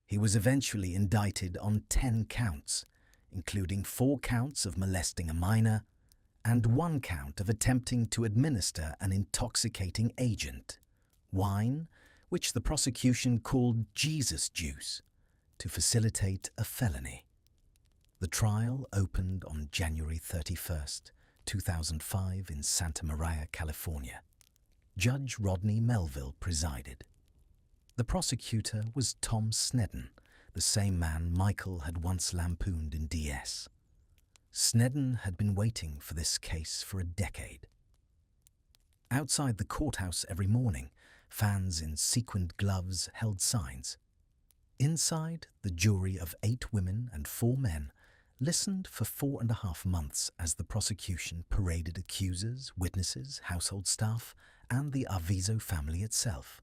He was eventually indicted on 10 counts, including 4 counts of molesting a minor and 1 count of attempting to administer an intoxicating agent, wine, which the prosecution called Jesus juice, to facilitate a felony. The trial opened on January 31st, 2005 in Santa Maria, California. Judge Rodney Melville presided. The prosecutor was Tom Snedden, the same man Michael had once lampooned in DS. Snedden had been waiting for this case for a decade. Outside the courthouse every morning, fans in sequined gloves held signs. Inside, the jury of 8 women and 4 men listened for 4.5 months as the prosecution paraded accusers, witnesses, household staff, and the Arvizo family itself,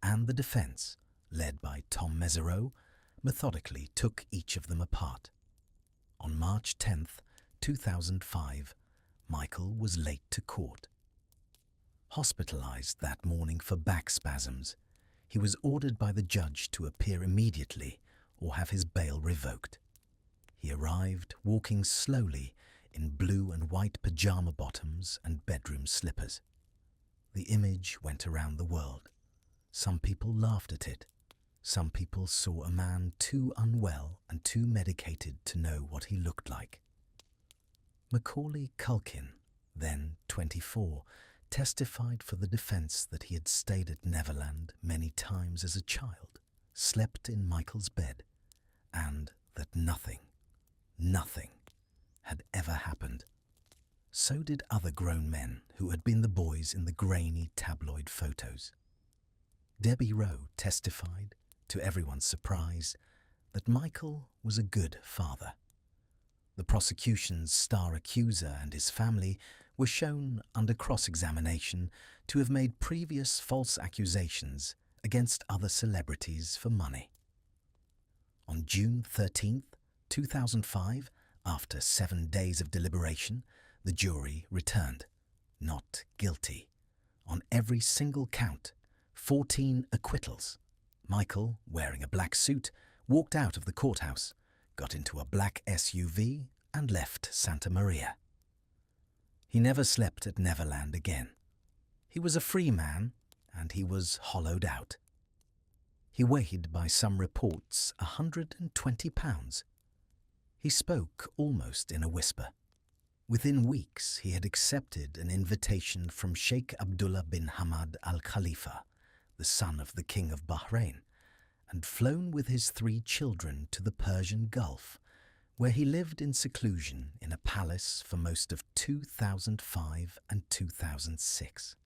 and the defense, led by Tom Mesereau, methodically took each of them apart. On March 10th, 2005, Michael was late to court. Hospitalized that morning for back spasms, he was ordered by the judge to appear immediately or have his bail revoked. He arrived walking slowly in blue and white pajama bottoms and bedroom slippers. The image went around the world. Some people laughed at it. Some people saw a man too unwell and too medicated to know what he looked like. Macaulay Culkin, then 24, testified for the defense that he had stayed at Neverland many times as a child, slept in Michael's bed, and that nothing had ever happened. So did other grown men who had been the boys in the grainy tabloid photos. Debbie Rowe testified, to everyone's surprise, that Michael was a good father. The prosecution's star accuser and his family were shown under cross-examination to have made previous false accusations against other celebrities for money. On June 13th, 2005, after 7 days of deliberation, the jury returned not guilty on every single count, 14 acquittals. Michael, wearing a black suit, walked out of the courthouse, got into a black SUV, and left Santa Maria. He never slept at Neverland again. He was a free man, and he was hollowed out. He weighed, by some reports, 120 pounds. He spoke almost in a whisper. Within weeks, he had accepted an invitation from Sheikh Abdullah bin Hamad Al Khalifa, the son of the King of Bahrain, and flown with his 3 children to the Persian Gulf, where he lived in seclusion in a palace for most of 2005 and 2006.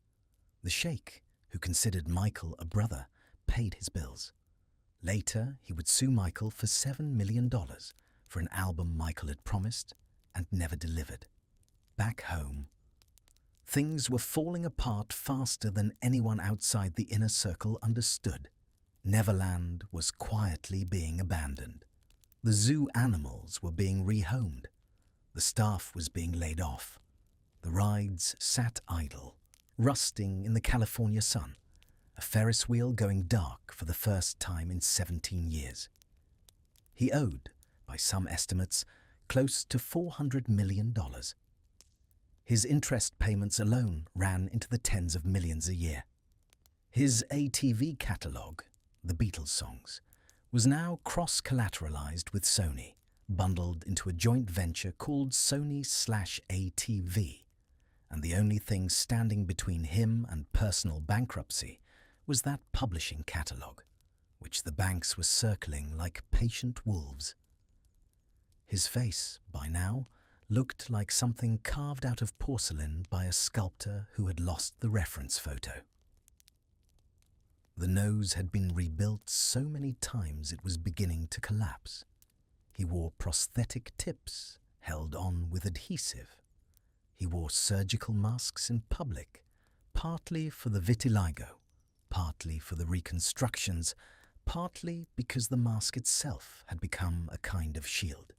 The sheikh, who considered Michael a brother, paid his bills. Later, he would sue Michael for $7 million for an album Michael had promised and never delivered. Back home, things were falling apart faster than anyone outside the inner circle understood. Neverland was quietly being abandoned. The zoo animals were being rehomed. The staff was being laid off. The rides sat idle, rusting in the California sun, a Ferris wheel going dark for the first time in 17 years. He owed, by some estimates, close to $400 million. His interest payments alone ran into the tens of millions a year. His ATV catalogue, the Beatles songs, was now cross-collateralized with Sony, bundled into a joint venture called Sony/ATV, and the only thing standing between him and personal bankruptcy was that publishing catalogue, which the banks were circling like patient wolves. His face, by now, looked like something carved out of porcelain by a sculptor who had lost the reference photo. The nose had been rebuilt so many times it was beginning to collapse. He wore prosthetic tips held on with adhesive. He wore surgical masks in public, partly for the vitiligo, partly for the reconstructions, partly because the mask itself had become a kind of shield.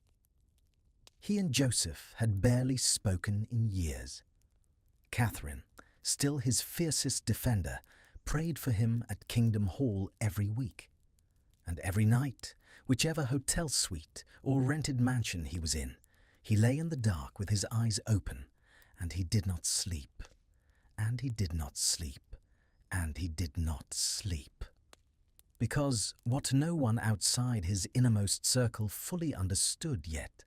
He and Joseph had barely spoken in years. Catherine, still his fiercest defender, prayed for him at Kingdom Hall every week. And every night, whichever hotel suite or rented mansion he was in, he lay in the dark with his eyes open, and he did not sleep, and he did not sleep, and he did not sleep. Because what no one outside his innermost circle fully understood yet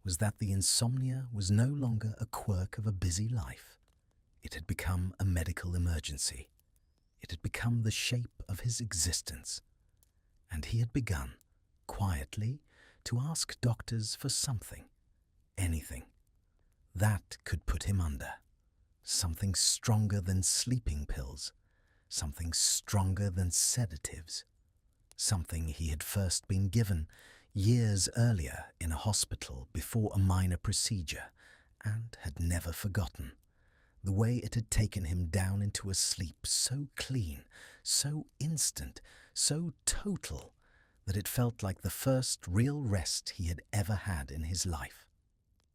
was that the insomnia was no longer a quirk of a busy life. It had become a medical emergency. It had become the shape of his existence. And he had begun, quietly, to ask doctors for something, anything, that could put him under. Something stronger than sleeping pills, something stronger than sedatives, something he had first been given years earlier in a hospital before a minor procedure and had never forgotten. The way it had taken him down into a sleep so clean, so instant, so total, that it felt like the first real rest he had ever had in his life.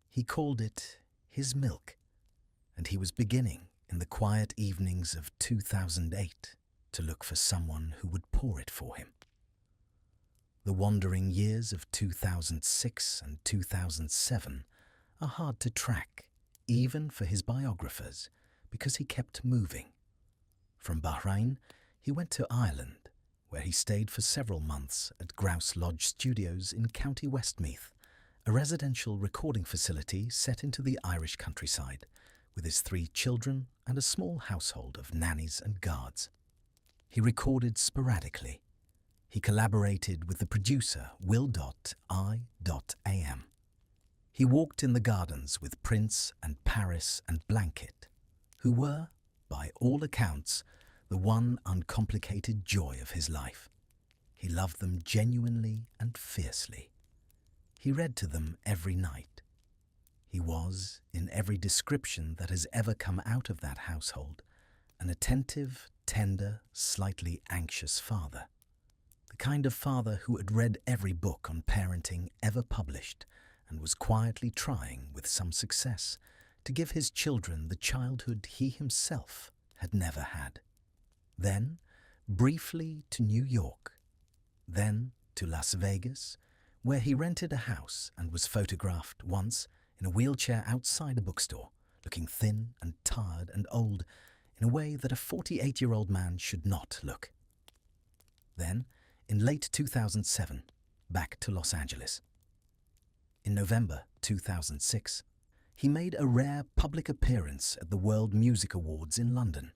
He called it his milk, and he was beginning, in the quiet evenings of 2008, to look for someone who would pour it for him. The wandering years of 2006 and 2007 are hard to track, even for his biographers, because he kept moving. From Bahrain, he went to Ireland, where he stayed for several months at Grouse Lodge Studios in County Westmeath, a residential recording facility set into the Irish countryside, with his 3 children and a small household of nannies and guards. He recorded sporadically. He collaborated with the producer Will.I.am. He walked in the gardens with Prince and Paris and Blanket, who were, by all accounts, the one uncomplicated joy of his life. He loved them genuinely and fiercely. He read to them every night. He was, in every description that has ever come out of that household, an attentive, tender, slightly anxious father. The kind of father who had read every book on parenting ever published and was quietly trying, with some success, to give his children the childhood he himself had never had. Then, briefly to New York, then to Las Vegas, where he rented a house and was photographed once in a wheelchair outside a bookstore, looking thin and tired and old in a way that a 48-year-old man should not look. Then, in late 2007, back to Los Angeles. In November 2006, he made a rare public appearance at the World Music Awards in London.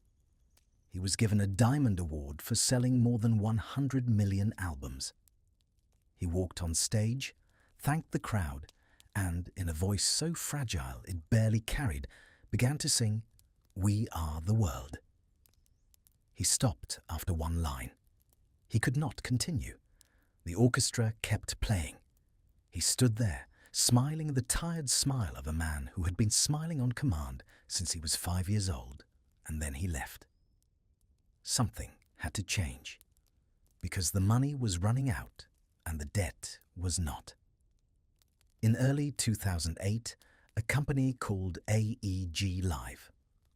He was given a Diamond Award for selling more than 100 million albums. He walked on stage, thanked the crowd, and, in a voice so fragile it barely carried, began to sing, "We Are the World." He stopped after one line. He could not continue. The orchestra kept playing. He stood there, smiling the tired smile of a man who had been smiling on command since he was 5 years old, and then he left. Something had to change, because the money was running out and the debt was not. In early 2008, a company called AEG Live,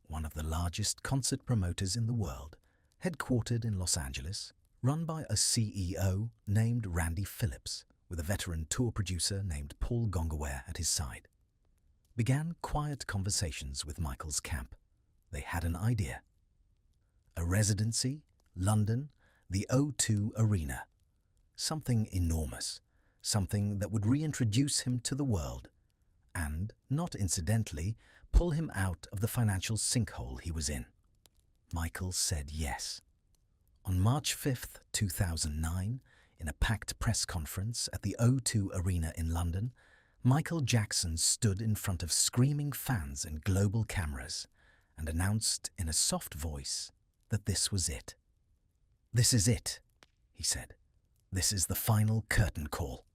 one of the largest concert promoters in the world, headquartered in Los Angeles, run by a CEO named Randy Phillips, with a veteran tour producer named Paul Gongaware at his side, began quiet conversations with Michael's camp. They had an idea. A residency, London, the O2 Arena. Something enormous, something that would reintroduce him to the world and, not incidentally, pull him out of the financial sinkhole he was in. Michael said yes. On March 5th, 2009, in a packed press conference at the O2 Arena in London, Michael Jackson stood in front of screaming fans and global cameras and announced in a soft voice that this was it. "This is it," he said. "This is the final curtain call."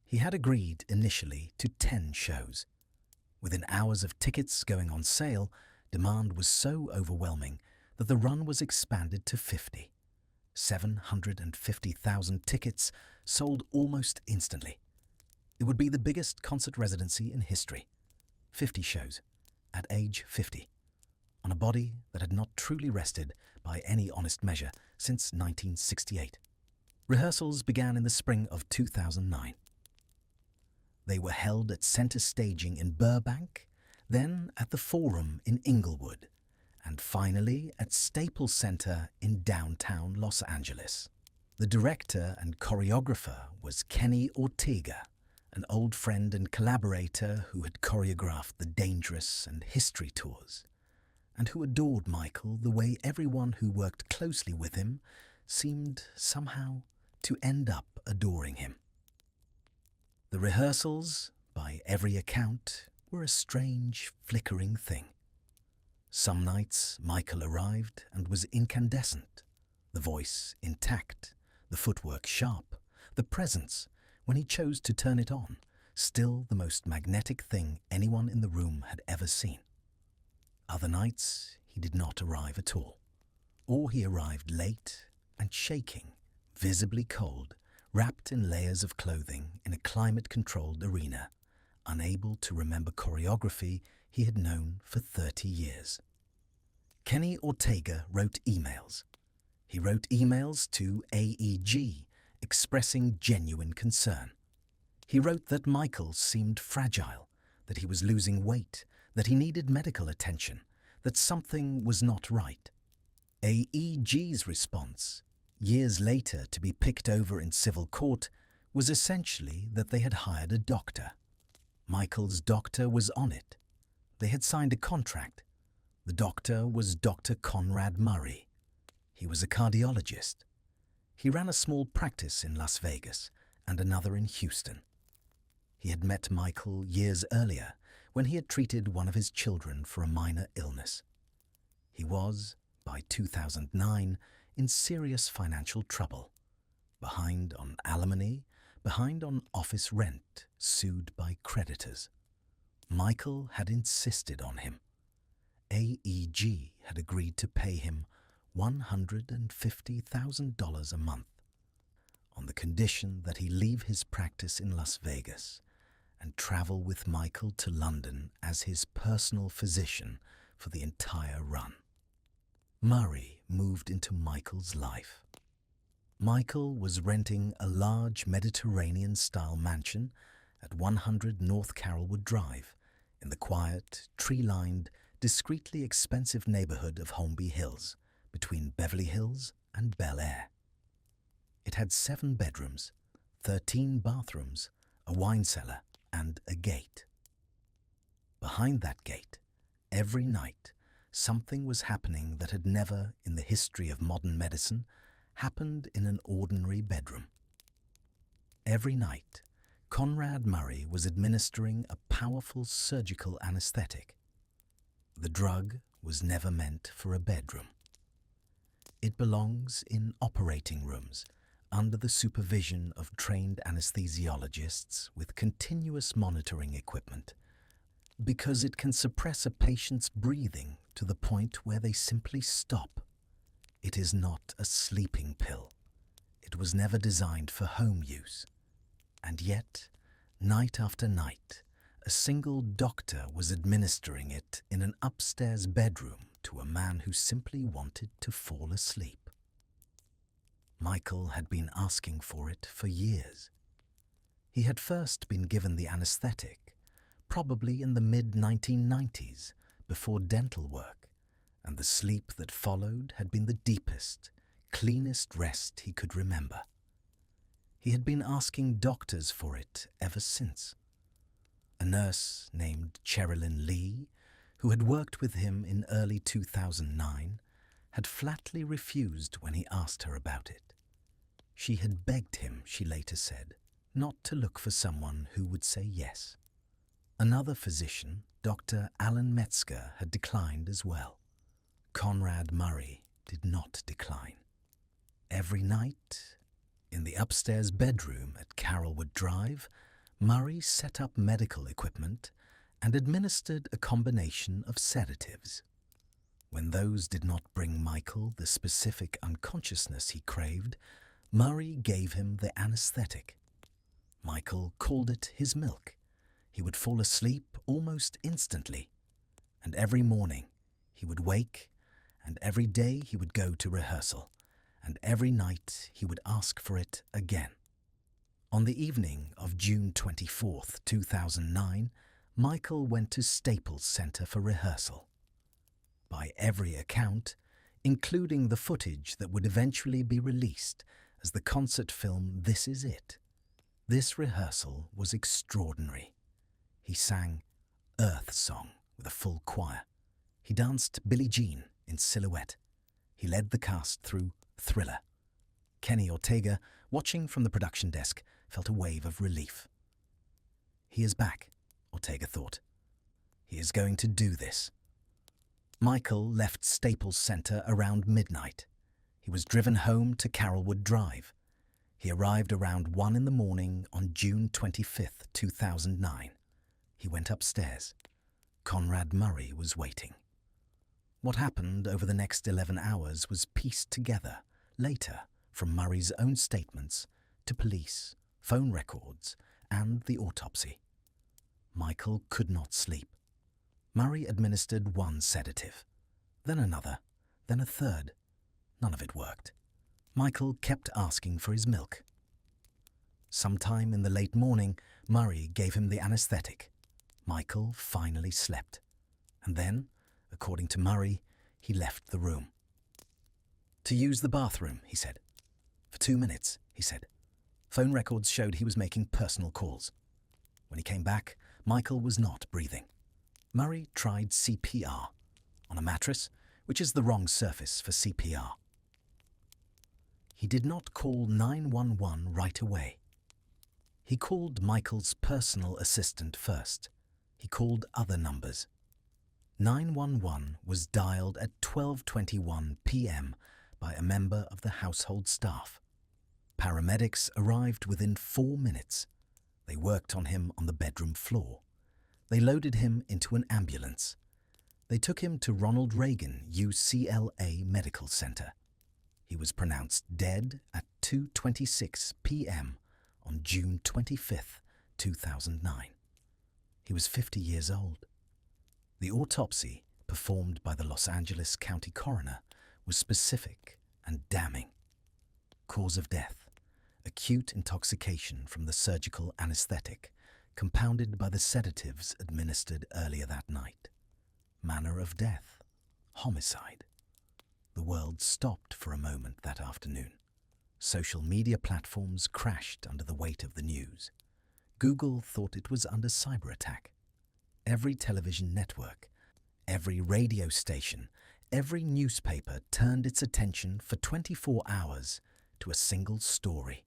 He had agreed initially to 10 shows. Within hours of tickets going on sale, demand was so overwhelming that the run was expanded to 50. 750,000 tickets sold almost instantly. It would be the biggest concert residency in history. 50 shows, at age 50, on a body that had not truly rested by any honest measure since 1968. Rehearsals began in the spring of 2009. They were held at Center Staging in Burbank, then at the Forum in Inglewood, and finally at Staples Center in downtown Los Angeles. The director and choreographer was Kenny Ortega, an old friend and collaborator who had choreographed the Dangerous and History tours, and who adored Michael the way everyone who worked closely with him seemed somehow to end up adoring him. The rehearsals, by every account, were a strange, flickering thing. Some nights Michael arrived and was incandescent, the voice intact, the footwork sharp, the presence, when he chose to turn it on, still the most magnetic thing anyone in the room had ever seen. Other nights he did not arrive at all, or he arrived late and shaking, visibly cold, wrapped in layers of clothing in a climate-controlled arena, unable to remember choreography he had known for 30 years. Kenny Ortega wrote emails. He wrote emails to AEG expressing genuine concern. He wrote that Michael seemed fragile, that he was losing weight, that he needed medical attention, that something was not right. AEG's response, years later to be picked over in civil court, was essentially that they had hired a doctor. Michael's doctor was on it. They had signed a contract. The doctor was Dr. Conrad Murray. He was a cardiologist. He ran a small practice in Las Vegas and another in Houston. He had met Michael years earlier when he had treated one of his children for a minor illness. He was, by 2009, in serious financial trouble, behind on alimony, behind on office rent, sued by creditors. Michael had insisted on him. AEG had agreed to pay him $150,000 a month on the condition that he leave his practice in Las Vegas and travel with Michael to London as his personal physician for the entire run. Murray moved into Michael's life. Michael was renting a large Mediterranean-style mansion at 100 North Carrollwood Drive in the quiet, tree-lined, discreetly expensive neighborhood of Holmby Hills, between Beverly Hills and Bel Air. It had 7 bedrooms, 13 bathrooms, a wine cellar, and a gate. Behind that gate, every night, something was happening that had never, in the history of modern medicine, happened in an ordinary bedroom. Every night, Conrad Murray was administering a powerful surgical anesthetic. The drug was never meant for a bedroom. It belongs in operating rooms, under the supervision of trained anesthesiologists with continuous monitoring equipment, because it can suppress a patient's breathing to the point where they simply stop. It is not a sleeping pill. It was never designed for home use. And yet, night after night, a single doctor was administering it in an upstairs bedroom to a man who simply wanted to fall asleep. Michael had been asking for it for years. He had first been given the anesthetic, probably in the mid-1990s, before dental work, and the sleep that followed had been the deepest, cleanest rest he could remember. He had been asking doctors for it ever since. A nurse named Cherilyn Lee, who had worked with him in early 2009, had flatly refused when he asked her about it. She had begged him, she later said, not to look for someone who would say yes. Another physician, Dr. Alan Metzger, had declined as well. Conrad Murray did not decline. Every night, in the upstairs bedroom at Carrollwood Drive, Murray set up medical equipment and administered a combination of sedatives. When those did not bring Michael the specific unconsciousness he craved, Murray gave him the anesthetic. Michael called it his milk. He would fall asleep almost instantly, and every morning he would wake, and every day he would go to rehearsal, and every night he would ask for it again. On the evening of June 24th, 2009, Michael went to Staples Center for rehearsal. By every account, including the footage that would eventually be released as the concert film This Is It, this rehearsal was extraordinary. He sang Earth Song with a full choir. He danced Billie Jean in Silhouette. He led the cast through Thriller. Kenny Ortega, watching from the production desk, felt a wave of relief. He is back, Ortega thought. He is going to do this. Michael left Staples Center around midnight. He was driven home to Carrollwood Drive. He arrived around 1 in the morning on June 25th, 2009. He went upstairs. Conrad Murray was waiting. What happened over the next 11 hours was pieced together later from Murray's own statements to police, phone records, and the autopsy. Michael could not sleep. Murray administered one sedative, then another, then a third. None of it worked. Michael kept asking for his milk. Sometime in the late morning, Murray gave him the anesthetic. Michael finally slept. And then, according to Murray, he left the room. To use the bathroom, he said. For 2 minutes, he said. Phone records showed he was making personal calls. When he came back, Michael was not breathing. Murray tried CPR on a mattress, which is the wrong surface for CPR. He did not call 911 right away. He called Michael's personal assistant first. He called other numbers. 911 was dialed at 12:21 p.m. by a member of the household staff. Paramedics arrived within 4 minutes. They worked on him on the bedroom floor. They loaded him into an ambulance. They took him to Ronald Reagan UCLA Medical Center. He was pronounced dead at 2:26 p.m. on June 25th, 2009. He was 50 years old. The autopsy, performed by the Los Angeles County coroner, was specific and damning. Cause of death: acute intoxication from the surgical anesthetic, compounded by the sedatives administered earlier that night. Manner of death: homicide. The world stopped for a moment that afternoon. Social media platforms crashed under the weight of the news. Google thought it was under cyber attack. Every television network, every radio station, every newspaper turned its attention for 24 hours to a single story.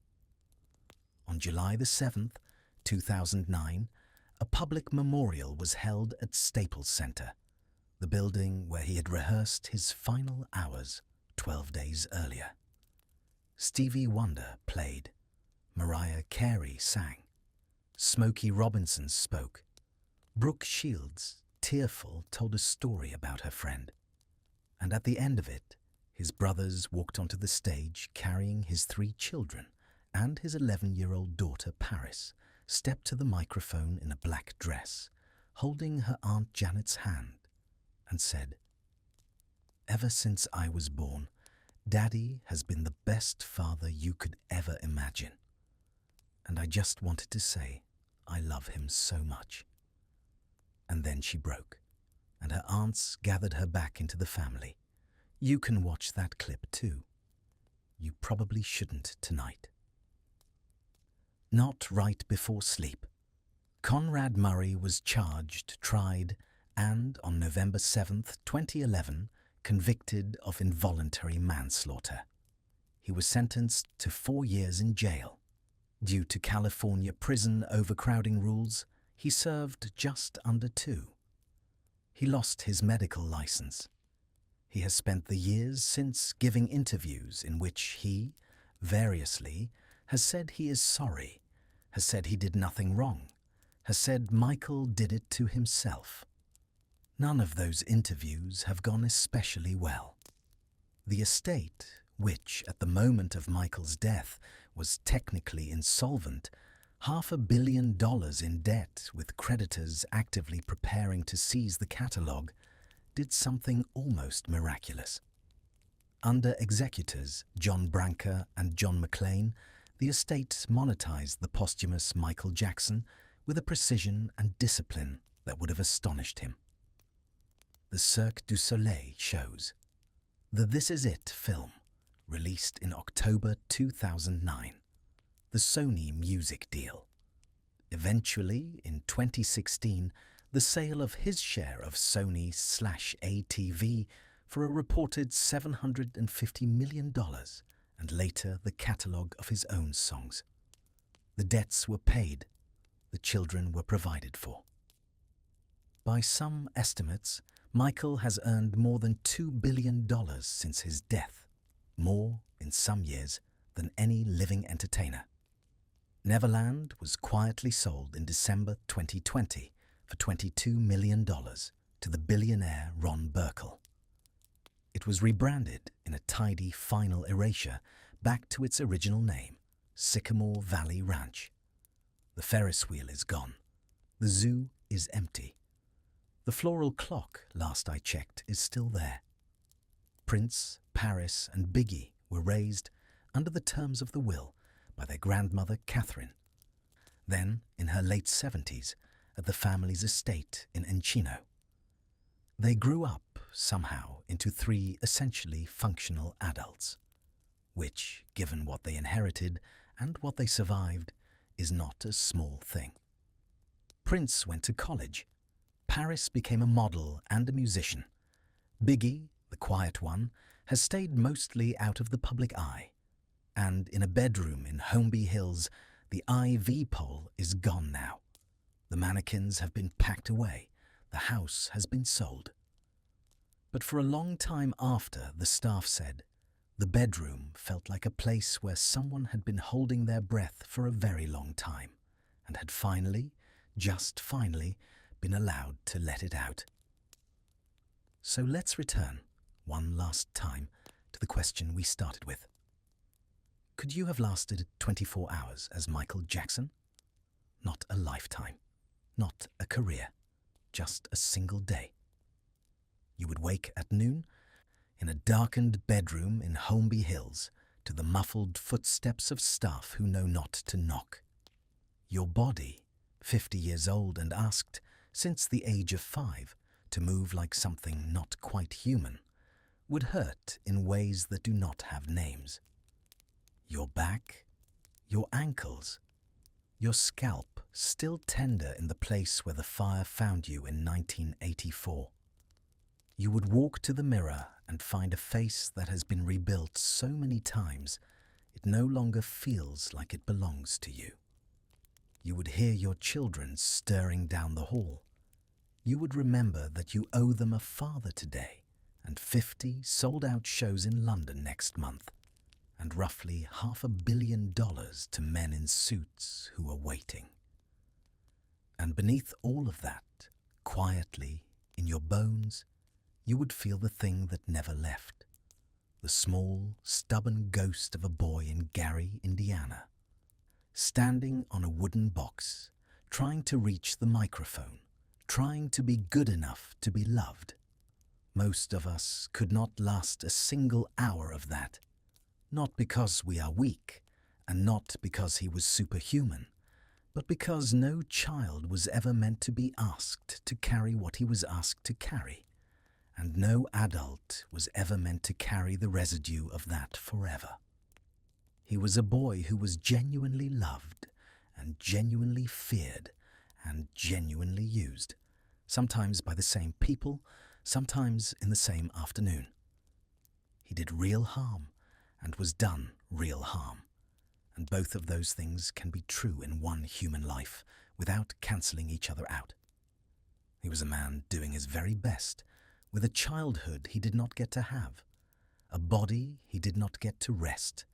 On July the 7th, 2009, a public memorial was held at Staples Center, the building where he had rehearsed his final hours 12 days earlier. Stevie Wonder played. Mariah Carey sang. Smokey Robinson spoke. Brooke Shields, tearful, told a story about her friend. And at the end of it, his brothers walked onto the stage carrying his 3 children, and his 11-year-old daughter Paris stepped to the microphone in a black dress, holding her Aunt Janet's hand, and said, "Ever since I was born, Daddy has been the best father you could ever imagine. And I just wanted to say I love him so much." And then she broke, and her aunts gathered her back into the family. You can watch that clip too. You probably shouldn't tonight. Not right before sleep. Conrad Murray was charged, tried, and on November 7th, 2011, convicted of involuntary manslaughter. He was sentenced to 4 years in jail. Due to California prison overcrowding rules, he served just under 2. He lost his medical license. He has spent the years since giving interviews in which he, variously, has said he is sorry, has said he did nothing wrong, has said Michael did it to himself. None of those interviews have gone especially well. The estate, which at the moment of Michael's death was technically insolvent, $500 million in debt with creditors actively preparing to seize the catalogue, did something almost miraculous. Under executors John Branca and John McClane, the estate monetized the posthumous Michael Jackson with a precision and discipline that would have astonished him. The Cirque du Soleil shows the This Is It film, released in October 2009, the Sony music deal. Eventually, in 2016, the sale of his share of Sony/ATV for a reported $750 million, and later the catalogue of his own songs. The debts were paid, the children were provided for. By some estimates, Michael has earned more than $2 billion since his death, more, in some years, than any living entertainer. Neverland was quietly sold in December 2020 for $22 million to the billionaire Ron Burkle. It was rebranded in a tidy final erasure back to its original name, Sycamore Valley Ranch. The Ferris wheel is gone. The zoo is empty. The floral clock, last I checked, is still there. Prince, Paris, and Biggie were raised under the terms of the will by their grandmother Catherine. Then, in her late 70s, at the family's estate in Encino. They grew up, somehow, into 3 essentially functional adults, which, given what they inherited and what they survived, is not a small thing. Prince went to college. Paris became a model and a musician. Biggie, the quiet one, has stayed mostly out of the public eye. And in a bedroom in Holmby Hills, the IV pole is gone now. The mannequins have been packed away. The house has been sold. But for a long time after, the staff said, the bedroom felt like a place where someone had been holding their breath for a very long time and had finally, just finally, been allowed to let it out. So let's return, one last time, to the question we started with. Could you have lasted 24 hours as Michael Jackson? Not a lifetime, not a career, just a single day. You would wake at noon in a darkened bedroom in Holmby Hills to the muffled footsteps of staff who know not to knock. Your body, 50 years old and asked, since the age of 5, to move like something not quite human, would hurt in ways that do not have names. Your back, your ankles, your scalp still tender in the place where the fire found you in 1984. You would walk to the mirror and find a face that has been rebuilt so many times it no longer feels like it belongs to you. You would hear your children stirring down the hall. You would remember that you owe them a father today and 50 sold-out shows in London next month and roughly $500 million to men in suits who are waiting. And beneath all of that, quietly, in your bones, you would feel the thing that never left, the small, stubborn ghost of a boy in Gary, Indiana, standing on a wooden box, trying to reach the microphone, trying to be good enough to be loved. Most of us could not last a single hour of that, not because we are weak, and not because he was superhuman, but because no child was ever meant to be asked to carry what he was asked to carry, and no adult was ever meant to carry the residue of that forever. He was a boy who was genuinely loved and genuinely feared and genuinely used, sometimes by the same people, sometimes in the same afternoon. he did real harm and was done real harm. And both of those things can be true in one human life without cancelling each other out. He was a man doing his very best with a childhood he did not get to have, a body he did not get to rest,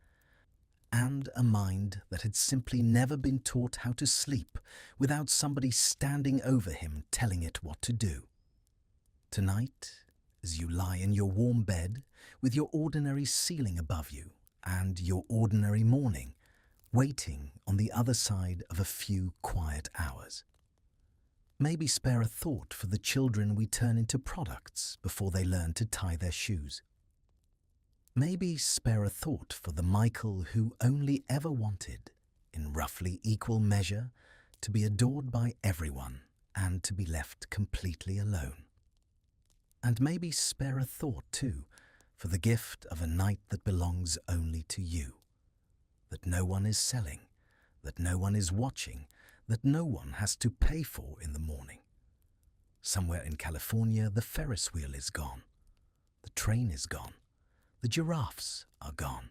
and a mind that had simply never been taught how to sleep without somebody standing over him telling it what to do. Tonight, as you lie in your warm bed with your ordinary ceiling above you and your ordinary morning waiting on the other side of a few quiet hours, maybe spare a thought for the children we turn into products before they learn to tie their shoes. Maybe spare a thought for the Michael who only ever wanted, in roughly equal measure, to be adored by everyone and to be left completely alone. And maybe spare a thought, too, for the gift of a night that belongs only to you, that no one is selling, that no one is watching, that no one has to pay for in the morning. Somewhere in California, the Ferris wheel is gone, the train is gone, the giraffes are gone.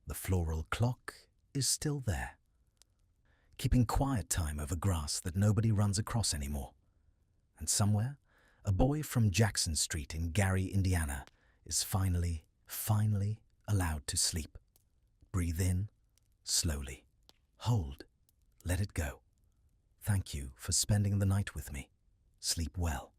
The floral clock is still there, keeping quiet time over grass that nobody runs across anymore. And somewhere, a boy from Jackson Street in Gary, Indiana, is finally allowed to sleep. Breathe in, slowly. Hold. Let it go. Thank you for spending the night with me. Sleep well.